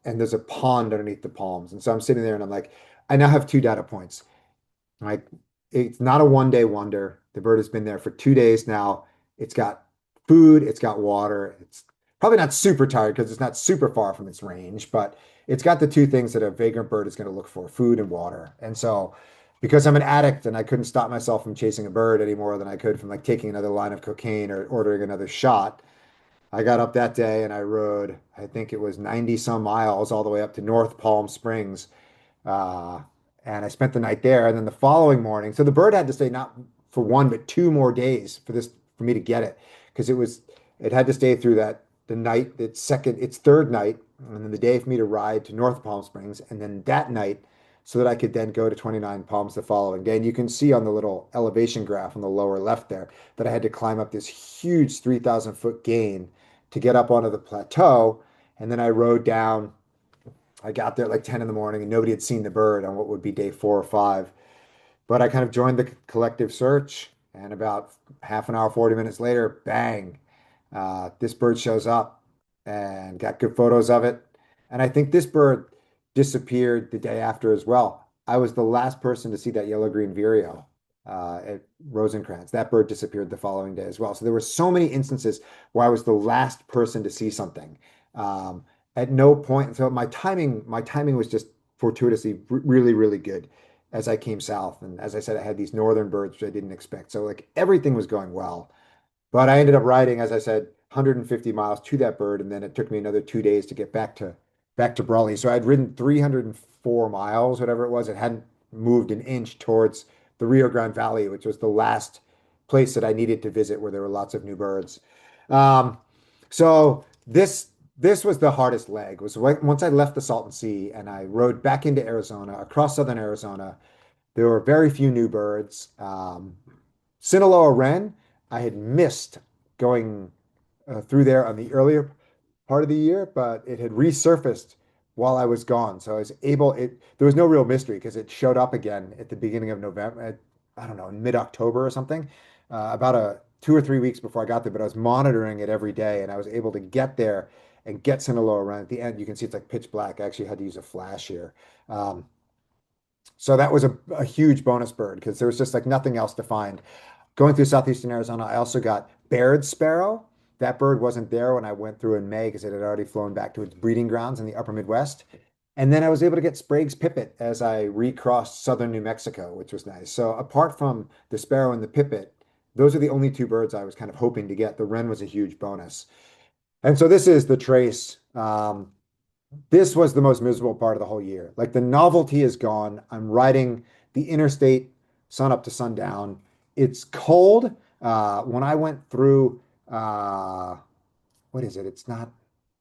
there's a pond underneath the palms. And so I'm sitting there and I'm like, I now have two data points. Like it's not a one-day wonder. The bird has been there for 2 days now. It's got food, it's got water. It's probably not super tired because it's not super far from its range, but it's got the two things that a vagrant bird is going to look for, food and water. And so because I'm an addict and I couldn't stop myself from chasing a bird any more than I could from like taking another line of cocaine or ordering another shot, I got up that day and I rode, I think it was 90 some miles all the way up to North Palm Springs uh, and I spent the night there. And then the following morning, so the bird had to stay not for one, but 2 more days for me to get it. Because it had to stay through the night, its third night, and then the day for me to ride to North Palm Springs, and then that night, so that I could then go to 29 Palms the following day. And you can see on the little elevation graph on the lower left there that I had to climb up this huge 3,000 foot gain to get up onto the plateau. And then I rode down. I got there at like 10 in the morning and nobody had seen the bird on what would be day 4 or 5. But I kind of joined the collective search, and about half an hour, 40 minutes later, bang, this bird shows up and got good photos of it. And I think this bird disappeared the day after as well. I was the last person to see that yellow-green vireo at Rosencrantz. That bird disappeared the following day as well. So there were so many instances where I was the last person to see something. Um, at no point, so my timing was just fortuitously really, really good as I came south. And as I said, I had these northern birds, which I didn't expect. So like everything was going well. But I ended up riding, as I said, 150 miles to that bird, and then it took me another 2 days to get back to Brawley. So I'd ridden 304 miles, whatever it was. It hadn't moved an inch towards the Rio Grande Valley, which was the last place that I needed to visit where there were lots of new birds. Um, so this was the hardest leg. Was once I left the Salton Sea and I rode back into Arizona, across southern Arizona. There were very few new birds. Sinaloa wren, I had missed going through there on the earlier part of the year, but it had resurfaced while I was gone. So I was able, there was no real mystery because it showed up again at the beginning of November, I don't know, in mid-October or something, about 2 or 3 weeks before I got there, but I was monitoring it every day and I was able to get there and get Sinaloa wren. At the end, you can see it's like pitch black. I actually had to use a flash here. Um, so that was a huge bonus bird because there was just like nothing else to find. Going through southeastern Arizona, I also got Baird sparrow. That bird wasn't there when I went through in May because it had already flown back to its breeding grounds in the upper Midwest. And then I was able to get Sprague's pipit as I recrossed southern New Mexico, which was nice. So apart from the sparrow and the pipit, those are the only two birds I was kind of hoping to get. The wren was a huge bonus. And so this is the trace. This was the most miserable part of the whole year. Like the novelty is gone. I'm riding the interstate sun up to sundown. It's cold. When I went through, uh, what is it? It's not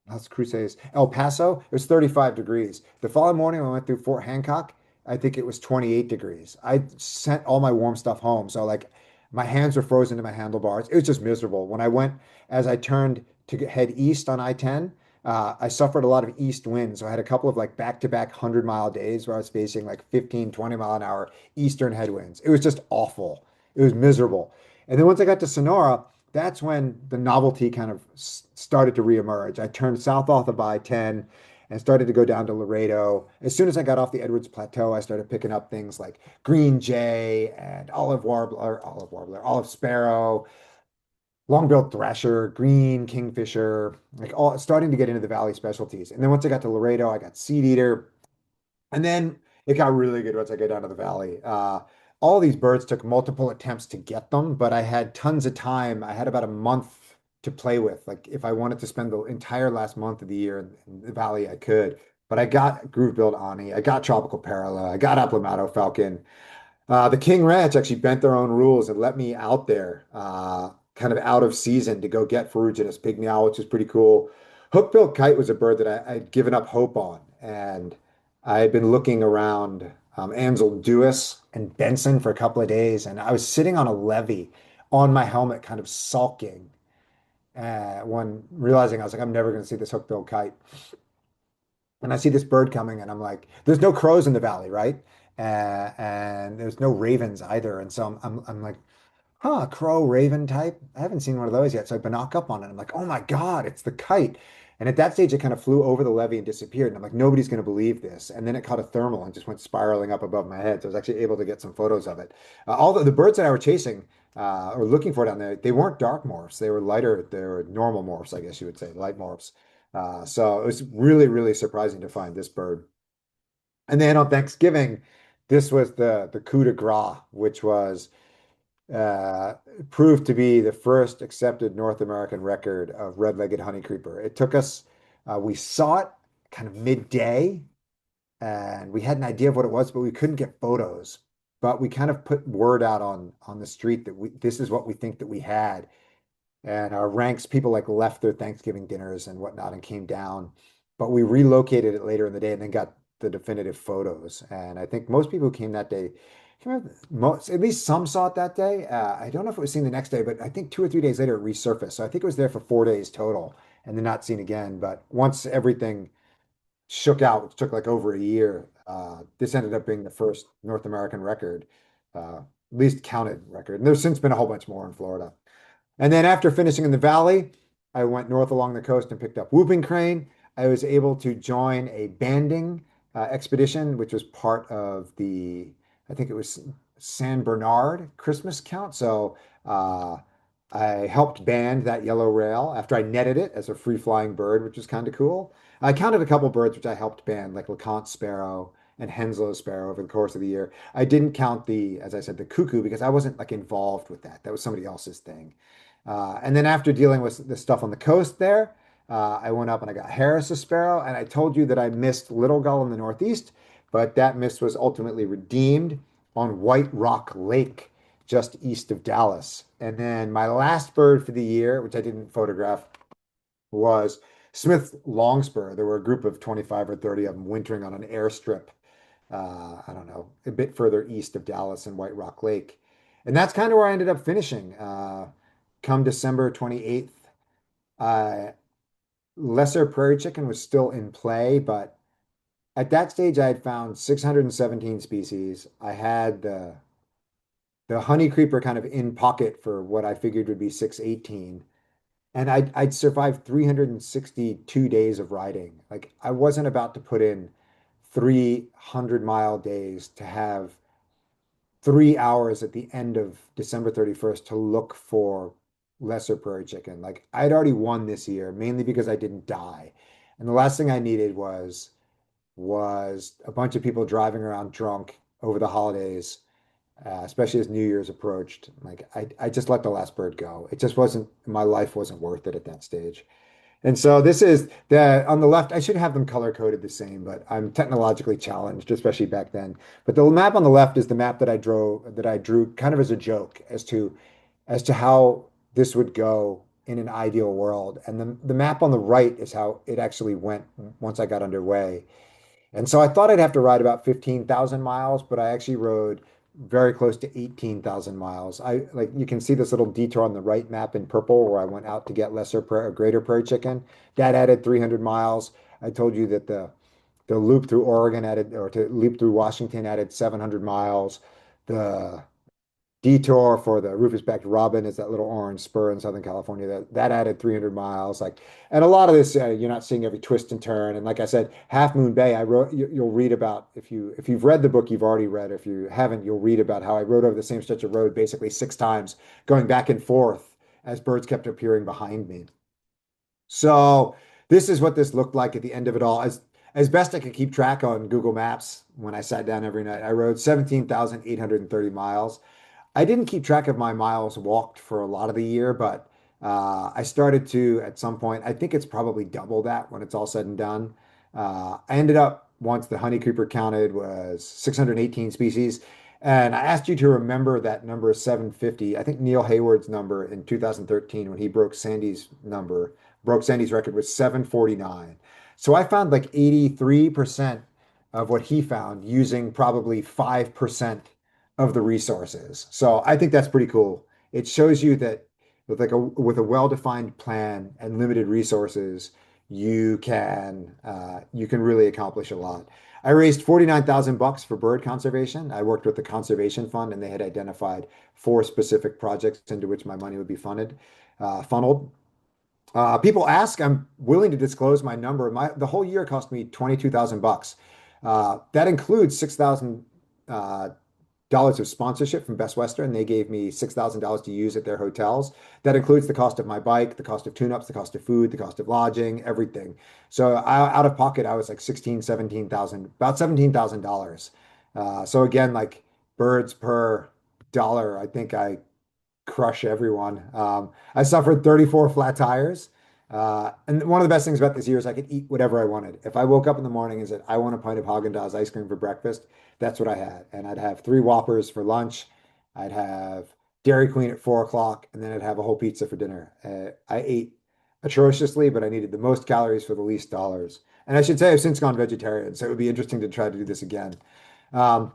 Las Cruces, El Paso. It was 35 degrees. The following morning, when I went through Fort Hancock, I think it was 28 degrees. I sent all my warm stuff home. So like my hands were frozen to my handlebars. It was just miserable. When I went, as I turned to head east on I-10, I suffered a lot of east winds. So I had a couple of like back-to-back 100-mile days where I was facing like 15, 20 mile an hour eastern headwinds. It was just awful. It was miserable. And then once I got to Sonora, that's when the novelty kind of started to reemerge. I turned south off of I-10 and started to go down to Laredo. As soon as I got off the Edwards Plateau, I started picking up things like green jay and olive sparrow, long-billed thrasher, green kingfisher, like all starting to get into the valley specialties. And then once I got to Laredo, I got seed eater. And then it got really good once I got down to the valley. All these birds took multiple attempts to get them, but I had tons of time. I had about a month to play with. Like if I wanted to spend the entire last month of the year in the valley, I could. But I got groove-billed ani, I got tropical parula, I got aplomado falcon. The King Ranch actually bent their own rules and let me out there, kind of out of season to go get ferruginous pygmy owl, which is pretty cool. Hook-billed kite was a bird that I'd given up hope on, and I had been looking around Ansel Dewis and Benson for a couple of days, and I was sitting on a levee on my helmet, kind of sulking, when realizing I was like, I'm never going to see this hook-billed kite. And I see this bird coming, and I'm like, there's no crows in the valley, right? And there's no ravens either. And so I'm like, huh, crow raven type. I haven't seen one of those yet. So I binoc up on it. I'm like, oh my God, it's the kite. And at that stage, it kind of flew over the levee and disappeared. And I'm like, nobody's going to believe this. And then it caught a thermal and just went spiraling up above my head. So I was actually able to get some photos of it. All the birds that I were chasing or looking for down there, they weren't dark morphs. They were lighter. They were normal morphs, I guess you would say, light morphs. So it was really, really surprising to find this bird. And then on Thanksgiving, this was the coup de grace, which was uh, proved to be the first accepted North American record of red-legged honeycreeper. It took us, we saw it kind of midday, and we had an idea of what it was, but we couldn't get photos. But we kind of put word out on the street that this is what we think that we had. And our ranks, people like left their Thanksgiving dinners and whatnot and came down. But we relocated it later in the day and then got the definitive photos. And I think most people who came that day, most, at least some saw it that day. I don't know if it was seen the next day, but I think 2 or 3 days later it resurfaced. So I think it was there for 4 days total and then not seen again. But once everything shook out, which took like over a year, this ended up being the first North American record, at least counted record. And there's since been a whole bunch more in Florida. And then after finishing in the valley, I went north along the coast and picked up whooping crane. I was able to join a banding expedition, which was part of I think it was San Bernard Christmas count. So I helped band that yellow rail after I netted it as a free-flying bird, which was kind of cool. I counted a couple birds which I helped band, like LeConte sparrow and Henslow sparrow over the course of the year. I didn't count the, as I said, the cuckoo because I wasn't like involved with that. That was somebody else's thing. And then after dealing with the stuff on the coast there, I went up and I got Harris sparrow, and I told you that I missed Little Gull in the Northeast, but that miss was ultimately redeemed on White Rock Lake just east of Dallas. And then my last bird for the year, which I didn't photograph, was Smith longspur. There were a group of 25 or 30 of them wintering on an airstrip, I don't know, a bit further east of Dallas and White Rock Lake. And that's kind of where I ended up finishing. Come December 28th, lesser prairie chicken was still in play, but at that stage I had found 617 species. I had the honey creeper kind of in pocket for what I figured would be 618. And I'd survived 362 days of riding. Like I wasn't about to put in 300-mile days to have 3 hours at the end of December 31st to look for lesser prairie chicken. Like I'd already won this year, mainly because I didn't die. And the last thing I needed was a bunch of people driving around drunk over the holidays, especially as New Year's approached. Like I just let the last bird go. It just wasn't, my life wasn't worth it at that stage. And so this is the on the left. I should have them color coded the same, but I'm technologically challenged, especially back then. But the map on the left is the map that I drew kind of as a joke as to how this would go in an ideal world. And the map on the right is how it actually went once I got underway. And so I thought I'd have to ride about 15,000 miles, but I actually rode very close to 18,000 miles. I like you can see this little detour on the right map in purple where I went out to get greater prairie chicken. That added 300 miles. I told you that the loop through Oregon added, or to loop through Washington added 700 miles. The detour for the rufous-backed robin is that little orange spur in Southern California that added 300 miles. Like, and a lot of this you're not seeing every twist and turn. And like I said, Half Moon Bay, I wrote. You'll read about if you've read the book, you've already read. If you haven't, you'll read about how I rode over the same stretch of road basically 6 times, going back and forth as birds kept appearing behind me. So this is what this looked like at the end of it all. As best I could keep track on Google Maps when I sat down every night, I rode 17,830 miles. I didn't keep track of my miles walked for a lot of the year, but I started to at some point. I think it's probably double that when it's all said and done. I ended up, once the honey creeper counted, was 618 species. And I asked you to remember that number 750. I think Neil Hayward's number in 2013 when he broke Sandy's record was 749. So I found like 83% of what he found using probably 5% of the resources. So I think that's pretty cool. It shows you that with a well-defined plan and limited resources, you can really accomplish a lot. I raised 49,000 bucks for bird conservation. I worked with the conservation fund, and they had identified 4 specific projects into which my money would be funneled. People ask, I'm willing to disclose my number. The whole year cost me 22,000 bucks. That includes 6,000 dollars of sponsorship from Best Western. They gave me $6,000 to use at their hotels. That includes the cost of my bike, the cost of tune-ups, the cost of food, the cost of lodging, everything. So out of pocket, I was like 16, 17,000, about $17,000. So again, like birds per dollar, I think I crush everyone. I suffered 34 flat tires. And one of the best things about this year is I could eat whatever I wanted. If I woke up in the morning and said, I want a pint of Haagen-Dazs ice cream for breakfast, that's what I had. And I'd have 3 Whoppers for lunch. I'd have Dairy Queen at 4 o'clock, and then I'd have a whole pizza for dinner. I ate atrociously, but I needed the most calories for the least dollars. And I should say I've since gone vegetarian, so it would be interesting to try to do this again. Um,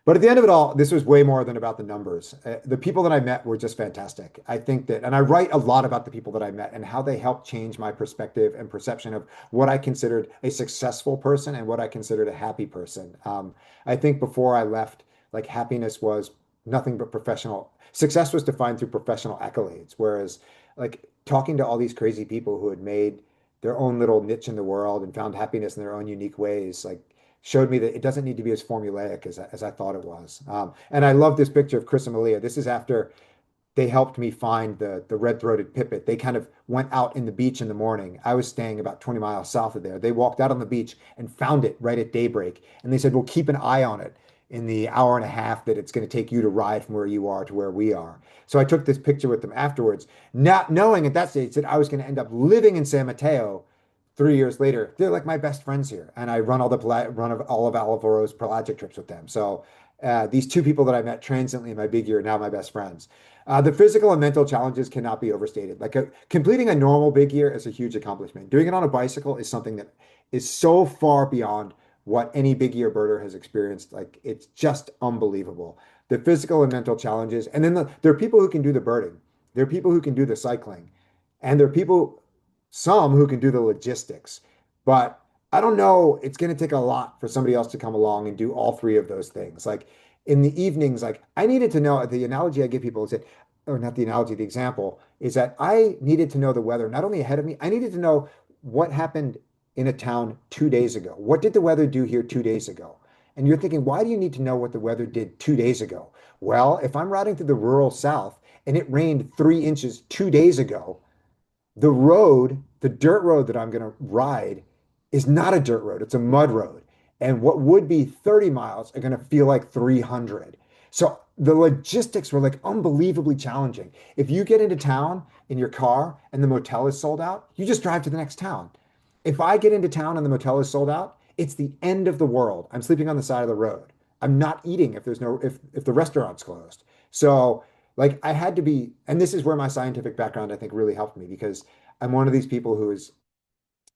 but at the end of it all, this was way more than about the numbers. The people that I met were just fantastic. I think that, and I write a lot about the people that I met and how they helped change my perspective and perception of what I considered a successful person and what I considered a happy person. I think before I left, like happiness was nothing but professional. Success was defined through professional accolades, whereas like talking to all these crazy people who had made their own little niche in the world and found happiness in their own unique ways, like showed me that it doesn't need to be as formulaic as I thought it was. And I love this picture of Chris and Malia. This is after they helped me find the red-throated pipit. They kind of went out in the beach in the morning. I was staying about 20 miles south of there. They walked out on the beach and found it right at daybreak. And they said, "Well, keep an eye on it in the hour and a half that it's going to take you to ride from where you are to where we are." So I took this picture with them afterwards, not knowing at that stage that I was going to end up living in San Mateo 3 years later. They're like my best friends here, and I run of all of Alvaro's pelagic trips with them. So these two people that I met transiently in my big year are now my best friends. The physical and mental challenges cannot be overstated. Completing a normal big year is a huge accomplishment. Doing it on a bicycle is something that is so far beyond what any big year birder has experienced. Like it's just unbelievable. The physical and mental challenges, and then there are people who can do the birding. There are people who can do the cycling, and there are people, some who can do the logistics. But I don't know, it's going to take a lot for somebody else to come along and do all three of those things. Like in the evenings, like I needed to know, the analogy I give people is that, or not the analogy, the example is that I needed to know the weather, not only ahead of me, I needed to know what happened in a town 2 days ago. What did the weather do here 2 days ago? And you're thinking, why do you need to know what the weather did 2 days ago? Well, if I'm riding through the rural South and it rained 3 inches 2 days ago, the road, the dirt road that I'm going to ride is not a dirt road, it's a mud road. And what would be 30 miles are going to feel like 300. So the logistics were like unbelievably challenging. If you get into town in your car and the motel is sold out, you just drive to the next town. If I get into town and the motel is sold out, it's the end of the world. I'm sleeping on the side of the road. I'm not eating if the restaurant's closed. So like I had to be, and this is where my scientific background I think really helped me because I'm one of these people who is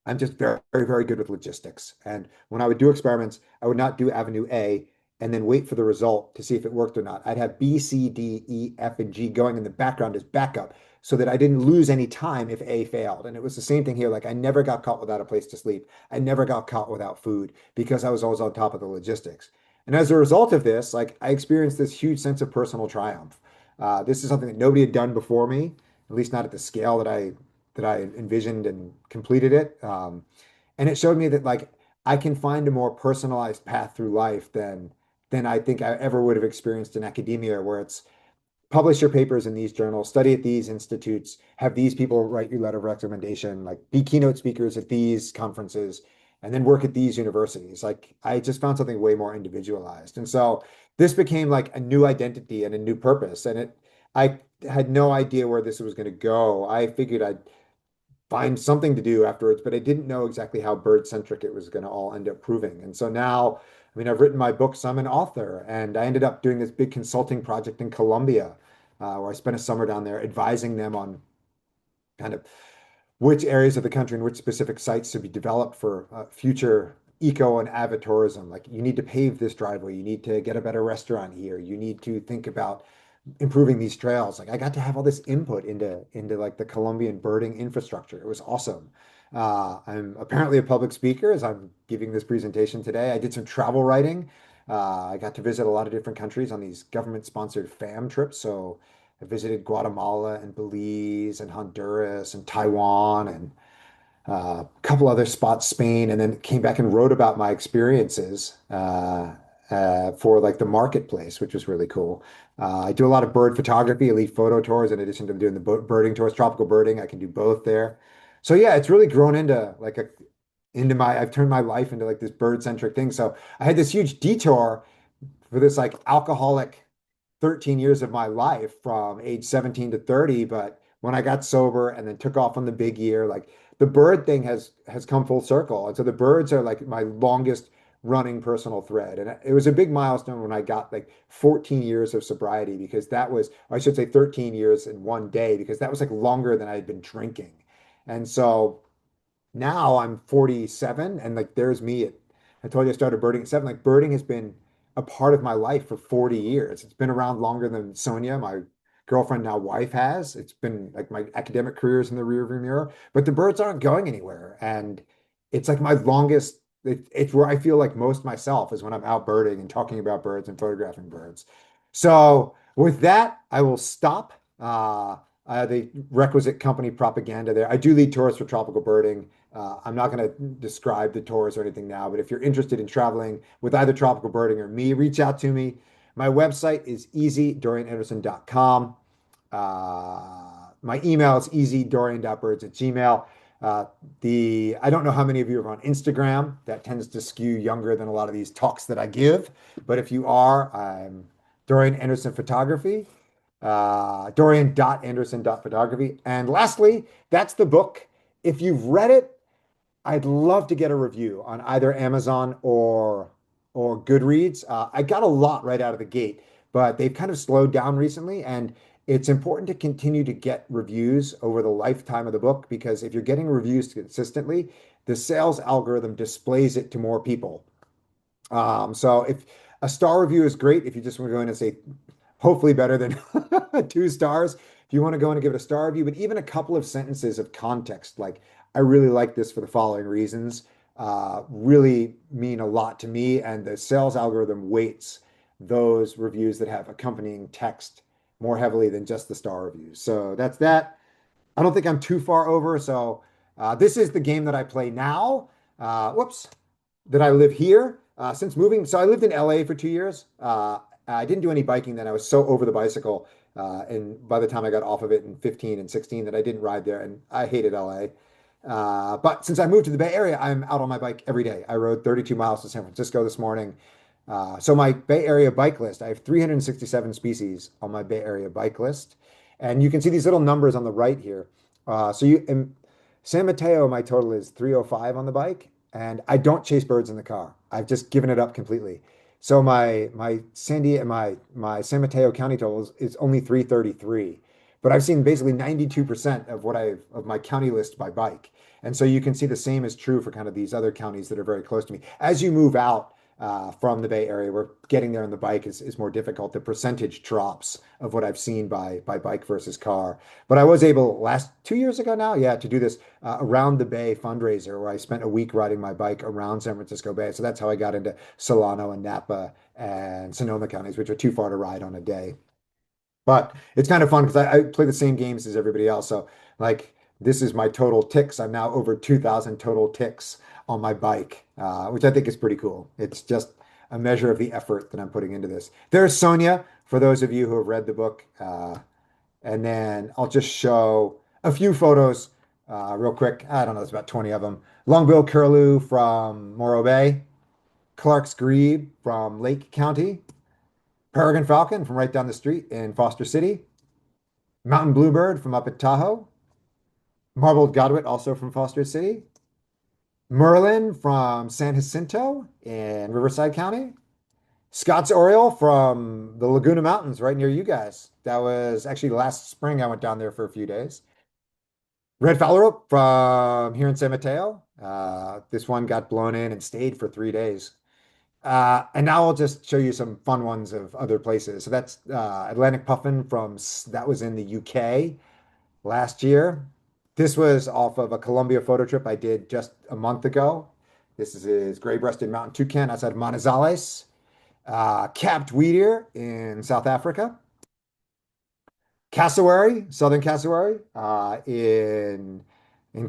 I'm just very, very, very good with logistics. And when I would do experiments, I would not do Avenue A and then wait for the result to see if it worked or not. I'd have B, C, D, E, F, and G going in the background as backup so that I didn't lose any time if A failed. And it was the same thing here. Like I never got caught without a place to sleep. I never got caught without food because I was always on top of the logistics. And as a result of this, like I experienced this huge sense of personal triumph. This is something that nobody had done before me, at least not at the scale that I envisioned and completed it. And it showed me that like I can find a more personalized path through life than I think I ever would have experienced in academia, where it's publish your papers in these journals, study at these institutes, have these people write your letter of recommendation, like be keynote speakers at these conferences, and then work at these universities. Like I just found something way more individualized. And so this became like a new identity and a new purpose. And I had no idea where this was going to go. I figured I'd find something to do afterwards, but I didn't know exactly how bird centric it was going to all end up proving. And so now, I mean, I've written my books, so I'm an author, and I ended up doing this big consulting project in Colombia, where I spent a summer down there advising them on kind of which areas of the country and which specific sites to be developed for future eco and avatourism. Like you need to pave this driveway, you need to get a better restaurant here, you need to think about improving these trails. Like I got to have all this input into like the Colombian birding infrastructure. It was awesome. I'm apparently a public speaker as I'm giving this presentation today. I did some travel writing. I got to visit a lot of different countries on these government-sponsored FAM trips. So I visited Guatemala and Belize and Honduras and Taiwan and a couple other spots, Spain, and then came back and wrote about my experiences for like the marketplace, which was really cool. I do a lot of bird photography, elite photo tours, in addition to doing the birding tours, tropical birding. I can do both there. So yeah, it's really grown into like I've turned my life into like this bird-centric thing. So I had this huge detour for this like alcoholic 13 years of my life from age 17 to 30. But when I got sober and then took off on the big year, like the bird thing has come full circle. And so the birds are like my longest running personal thread. And it was a big milestone when I got like 14 years of sobriety because that was, or I should say 13 years in one day, because that was like longer than I had been drinking. And so now I'm 47 and like there's me at, I told you I started birding at 7. Like birding has been a part of my life for 40 years. It's been around longer than Sonia, my girlfriend, now wife, has. It's been like my academic career is in the rearview mirror, but the birds aren't going anywhere. And it's like my longest, it's where I feel like most myself is when I'm out birding and talking about birds and photographing birds. So with that, I will stop. The requisite company propaganda there. I do lead tours for tropical birding. I'm not going to describe the tours or anything now, but if you're interested in traveling with either tropical birding or me, reach out to me. My website is easydoriananderson.com. My email is easy, dorian.birds@gmail. Uh, I don't know how many of you are on Instagram. That tends to skew younger than a lot of these talks that I give. But if you are, I'm Dorian Anderson Photography, Dorian.Anderson.photography. And lastly, that's the book. If you've read it, I'd love to get a review on either Amazon or Goodreads. I got a lot right out of the gate, but they've kind of slowed down recently, and it's important to continue to get reviews over the lifetime of the book because if you're getting reviews consistently, the sales algorithm displays it to more people. So if a star review is great, if you just want to go in and say hopefully better than 2 stars. If you want to go in and give it a star review, but even a couple of sentences of context, like I really like this for the following reasons, really mean a lot to me. And the sales algorithm weights those reviews that have accompanying text more heavily than just the star reviews. So that's that. I don't think I'm too far over. So this is the game that I play now. Whoops, that I live here since moving. So I lived in LA for 2 years. I didn't do any biking then. I was so over the bicycle. And by the time I got off of it in 15 and 16, that I didn't ride there. And I hated LA. But since I moved to the Bay Area, I'm out on my bike every day. I rode 32 miles to San Francisco this morning. So my Bay Area bike list, I have 367 species on my Bay Area bike list. And you can see these little numbers on the right here. In San Mateo, my total is 305 on the bike, and I don't chase birds in the car. I've just given it up completely. So my San Mateo County total is only 333. But I've seen basically 92% of of my county list by bike. And so you can see the same is true for kind of these other counties that are very close to me. As you move out from the Bay Area, where getting there on the bike is more difficult, the percentage drops of what I've seen by bike versus car. But I was able last 2 years ago now, yeah, to do this around the Bay fundraiser where I spent a week riding my bike around San Francisco Bay. So that's how I got into Solano and Napa and Sonoma counties, which are too far to ride on a day. But it's kind of fun because I play the same games as everybody else. So like this is my total ticks. I'm now over 2,000 total ticks on my bike, which I think is pretty cool. It's just a measure of the effort that I'm putting into this. There's Sonia, for those of you who have read the book. And then I'll just show a few photos real quick. I don't know, there's about 20 of them. Long-billed curlew from Morro Bay, Clark's grebe from Lake County, peregrine falcon from right down the street in Foster City, mountain bluebird from up at Tahoe, marbled godwit also from Foster City, merlin from San Jacinto in Riverside County, Scott's Oriole from the Laguna Mountains right near you guys. That was actually last spring. I went down there for a few days. Red phalarope from here in San Mateo. This one got blown in and stayed for 3 days. And now I'll just show you some fun ones of other places. So that's Atlantic puffin that was in the UK last year. This was off of a Colombia photo trip I did just a month ago. This is gray-breasted mountain toucan outside of Manizales. Capped wheat ear in South Africa. Cassowary, southern cassowary, in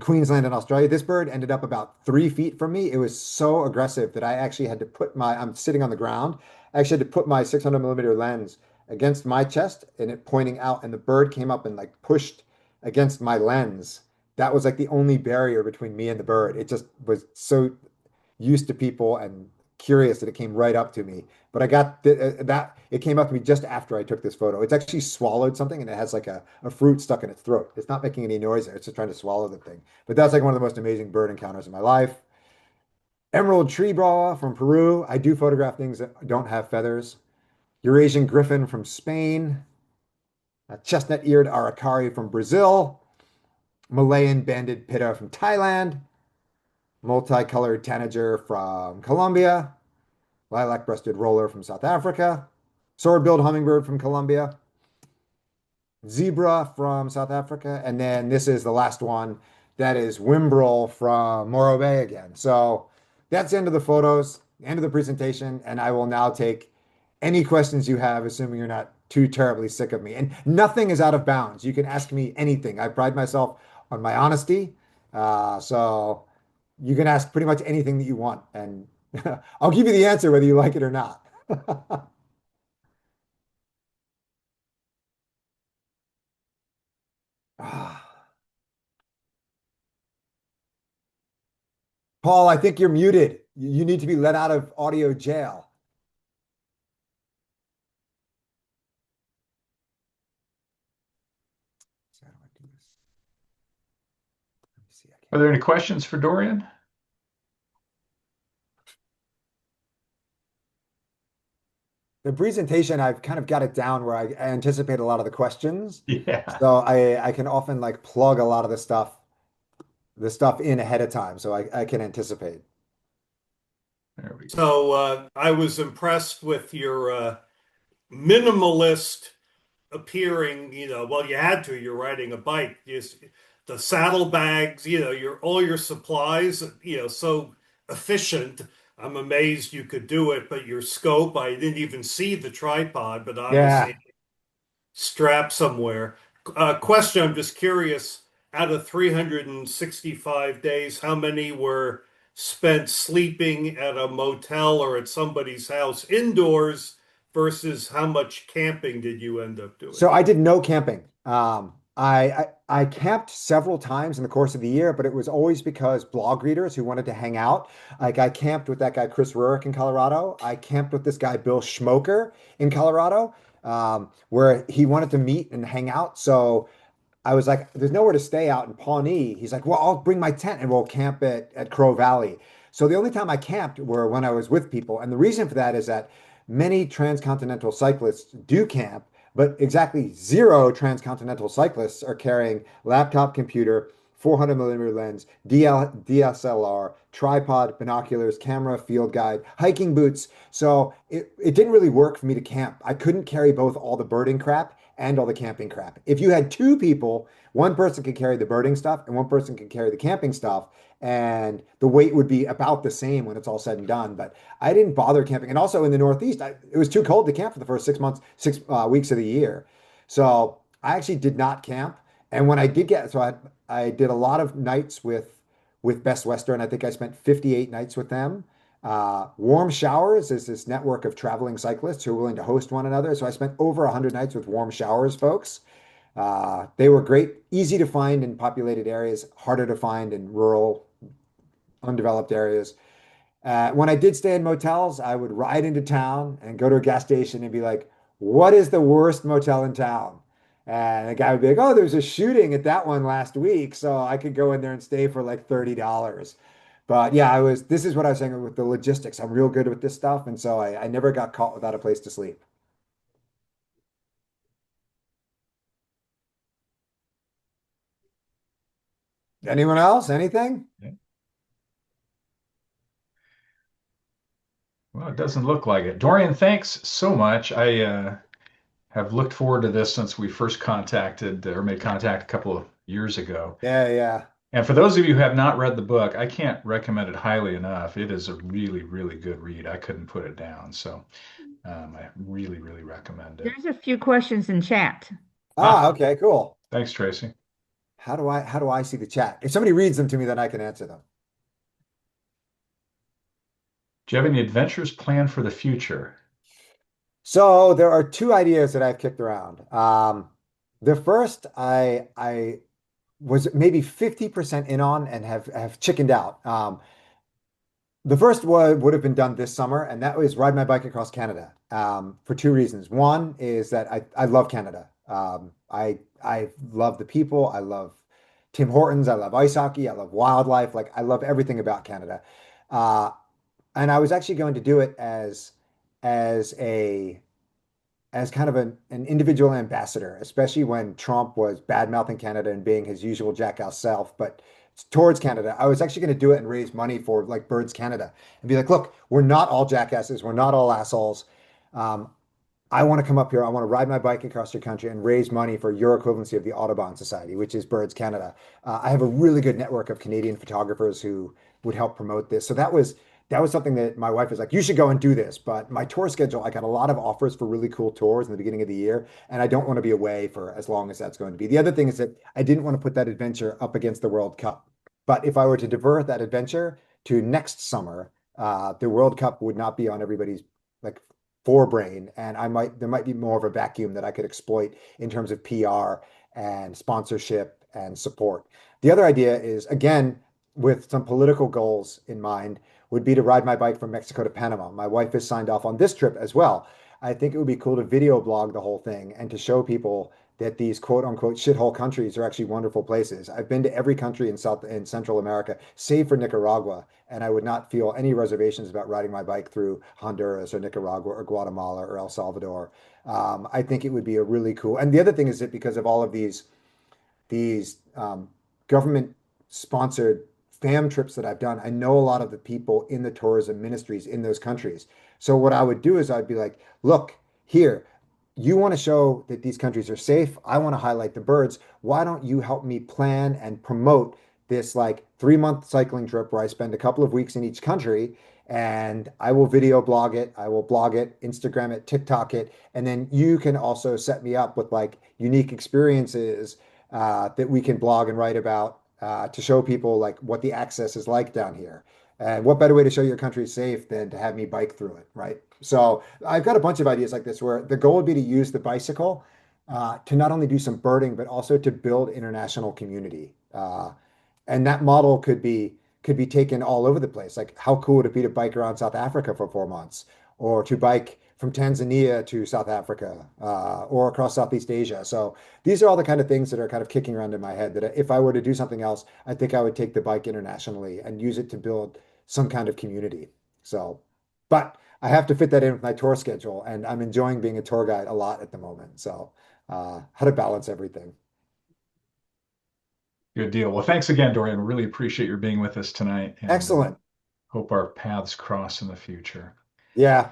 Queensland and Australia. This bird ended up about 3 feet from me. It was so aggressive that I actually had to I'm sitting on the ground. I actually had to put my 600 millimeter lens against my chest and it pointing out, and the bird came up and like pushed against my lens. That was like the only barrier between me and the bird. It just was so used to people and curious that it came right up to me. But I got that it came up to me just after I took this photo. It's actually swallowed something and it has like a fruit stuck in its throat. It's not making any noise there. It's just trying to swallow the thing. But that's like one of the most amazing bird encounters in my life. Emerald tree boa from Peru. I do photograph things that don't have feathers. Eurasian griffin from Spain. A chestnut-eared aracari from Brazil. Malayan banded pitta from Thailand. Multicolored tanager from Colombia. Lilac-breasted roller from South Africa, sword-billed hummingbird from Colombia, zebra from South Africa, and then this is the last one. That is Wimbrel from Morro Bay again. So that's the end of the photos, end of the presentation, and I will now take any questions you have, assuming you're not too terribly sick of me. And nothing is out of bounds. You can ask me anything. I pride myself on my honesty. So you can ask pretty much anything that you want, and I'll give you the answer whether you like it or not. Paul, I think you're muted. You need to be let out of audio jail. So how do I do this? Let me see. I Are can't. there any questions for Dorian? The presentation, I've kind of got it down where I anticipate a lot of the questions. Yeah, So I can often like plug a lot of the stuff in ahead of time so I can anticipate. there we go. So I was impressed with your minimalist appearing, well, you had to, you're riding a bike. Just the saddlebags, your all your supplies, so efficient. I'm amazed you could do it, but your scope, I didn't even see the tripod, but Yeah. obviously strapped somewhere. Question, I'm just curious, out of 365 days, how many were spent sleeping at a motel or at somebody's house indoors versus how much camping did you end up doing? So I did no camping. I camped several times in the course of the year, but it was always because blog readers who wanted to hang out. Like I camped with that guy Chris Rurik in Colorado. I camped with this guy Bill Schmoker in Colorado, where he wanted to meet and hang out. So I was like, there's nowhere to stay out in Pawnee. He's like, well, I'll bring my tent and we'll camp at Crow Valley. So the only time I camped were when I was with people. And the reason for that is that many transcontinental cyclists do camp, but exactly zero transcontinental cyclists are carrying laptop computer, 400 millimeter lens, DSLR, tripod, binoculars, camera, field guide, hiking boots. So it didn't really work for me to camp. I couldn't carry both all the birding crap and all the camping crap. If you had two people, one person could carry the birding stuff and one person could carry the camping stuff, and the weight would be about the same when it's all said and done. But I didn't bother camping. And also in the Northeast, it was too cold to camp for the first 6 months, 6 weeks of the year. So I actually did not camp. And when I did get, so I did a lot of nights with Best Western. I think I spent 58 nights with them. Warm Showers is this network of traveling cyclists who are willing to host one another. So I spent over 100 nights with Warm Showers folks. They were great, easy to find in populated areas, harder to find in rural, undeveloped areas. When I did stay in motels, I would ride into town and go to a gas station and be like, what is the worst motel in town? And the guy would be like, oh, there's a shooting at that one last week. So I could go in there and stay for like $30. But yeah, this is what I was saying with the logistics. I'm real good with this stuff. And so I never got caught without a place to sleep. Anyone else? Anything? Well, it doesn't look like it. Dorian, thanks so much. I have looked forward to this since we first contacted or made contact a couple of years ago. Yeah, yeah. And for those of you who have not read the book, I can't recommend it highly enough. It is a really, really good read. I couldn't put it down. So I really, really recommend it. There's a few questions in chat. Ah, okay, cool. Thanks, Tracy. How do I see the chat? If somebody reads them to me, then I can answer them. Do you have any adventures planned for the future? So there are two ideas that I've kicked around. The first I was maybe 50% in on and have chickened out. The first would have been done this summer, and that was ride my bike across Canada for two reasons. One is that I love Canada. I love the people. I love Tim Hortons. I love ice hockey. I love wildlife. Like I love everything about Canada. Uh, and I was actually going to do it as a as kind of an individual ambassador, especially when Trump was bad-mouthing Canada and being his usual jackass self, but towards Canada. I was actually going to do it and raise money for like Birds Canada and be like, look, we're not all jackasses. We're not all assholes. Um, I want to come up here. I want to ride my bike across your country and raise money for your equivalency of the Audubon Society, which is Birds Canada. I have a really good network of Canadian photographers who would help promote this. So that was something that my wife was like, you should go and do this. But my tour schedule, I got a lot of offers for really cool tours in the beginning of the year, and I don't want to be away for as long as that's going to be. The other thing is that I didn't want to put that adventure up against the World Cup. But if I were to divert that adventure to next summer, the World Cup would not be on everybody's like forebrain, and there might be more of a vacuum that I could exploit in terms of PR and sponsorship and support. The other idea is, again, with some political goals in mind, would be to ride my bike from Mexico to Panama. My wife has signed off on this trip as well. I think it would be cool to video blog the whole thing and to show people that these quote unquote shithole countries are actually wonderful places. I've been to every country in South and Central America, save for Nicaragua, and I would not feel any reservations about riding my bike through Honduras or Nicaragua or Guatemala or El Salvador. I think it would be a really cool. And the other thing is that because of all of these government sponsored fam trips that I've done, I know a lot of the people in the tourism ministries in those countries. So what I would do is I'd be like, look, here, you want to show that these countries are safe. I want to highlight the birds. Why don't you help me plan and promote this like 3 month cycling trip where I spend a couple of weeks in each country and I will video blog it, I will blog it, Instagram it, TikTok it, and then you can also set me up with like unique experiences that we can blog and write about to show people like what the access is like down here. And what better way to show your country is safe than to have me bike through it, right? So I've got a bunch of ideas like this where the goal would be to use the bicycle to not only do some birding, but also to build international community. And that model could be taken all over the place. Like, how cool would it be to bike around South Africa for 4 months, or to bike from Tanzania to South Africa, or across Southeast Asia? So these are all the kind of things that are kind of kicking around in my head that if I were to do something else, I think I would take the bike internationally and use it to build some kind of community. So, but I have to fit that in with my tour schedule, and I'm enjoying being a tour guide a lot at the moment. So, how to balance everything. Good deal. Well, thanks again, Dorian. Really appreciate your being with us tonight, and Excellent. hope our paths cross in the future. Yeah.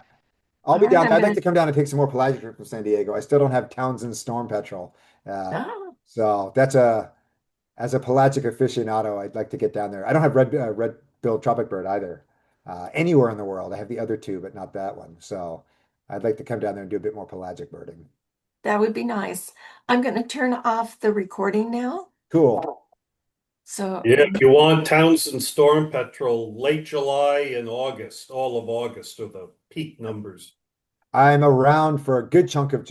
I'll All be right, down. I'm I'd like gonna, to come down and take some more pelagic trips from San Diego. I still don't have Townsend Storm Petrel. Uh, oh, so as a pelagic aficionado, I'd like to get down there. I don't have red-billed tropic bird either, anywhere in the world. I have the other two, but not that one. So I'd like to come down there and do a bit more pelagic birding. that would be nice. I'm going to turn off the recording now. Cool. So, Yeah, if you want Townsend Storm Petrel, late July and August, all of August are the peak numbers. I'm around for a good chunk of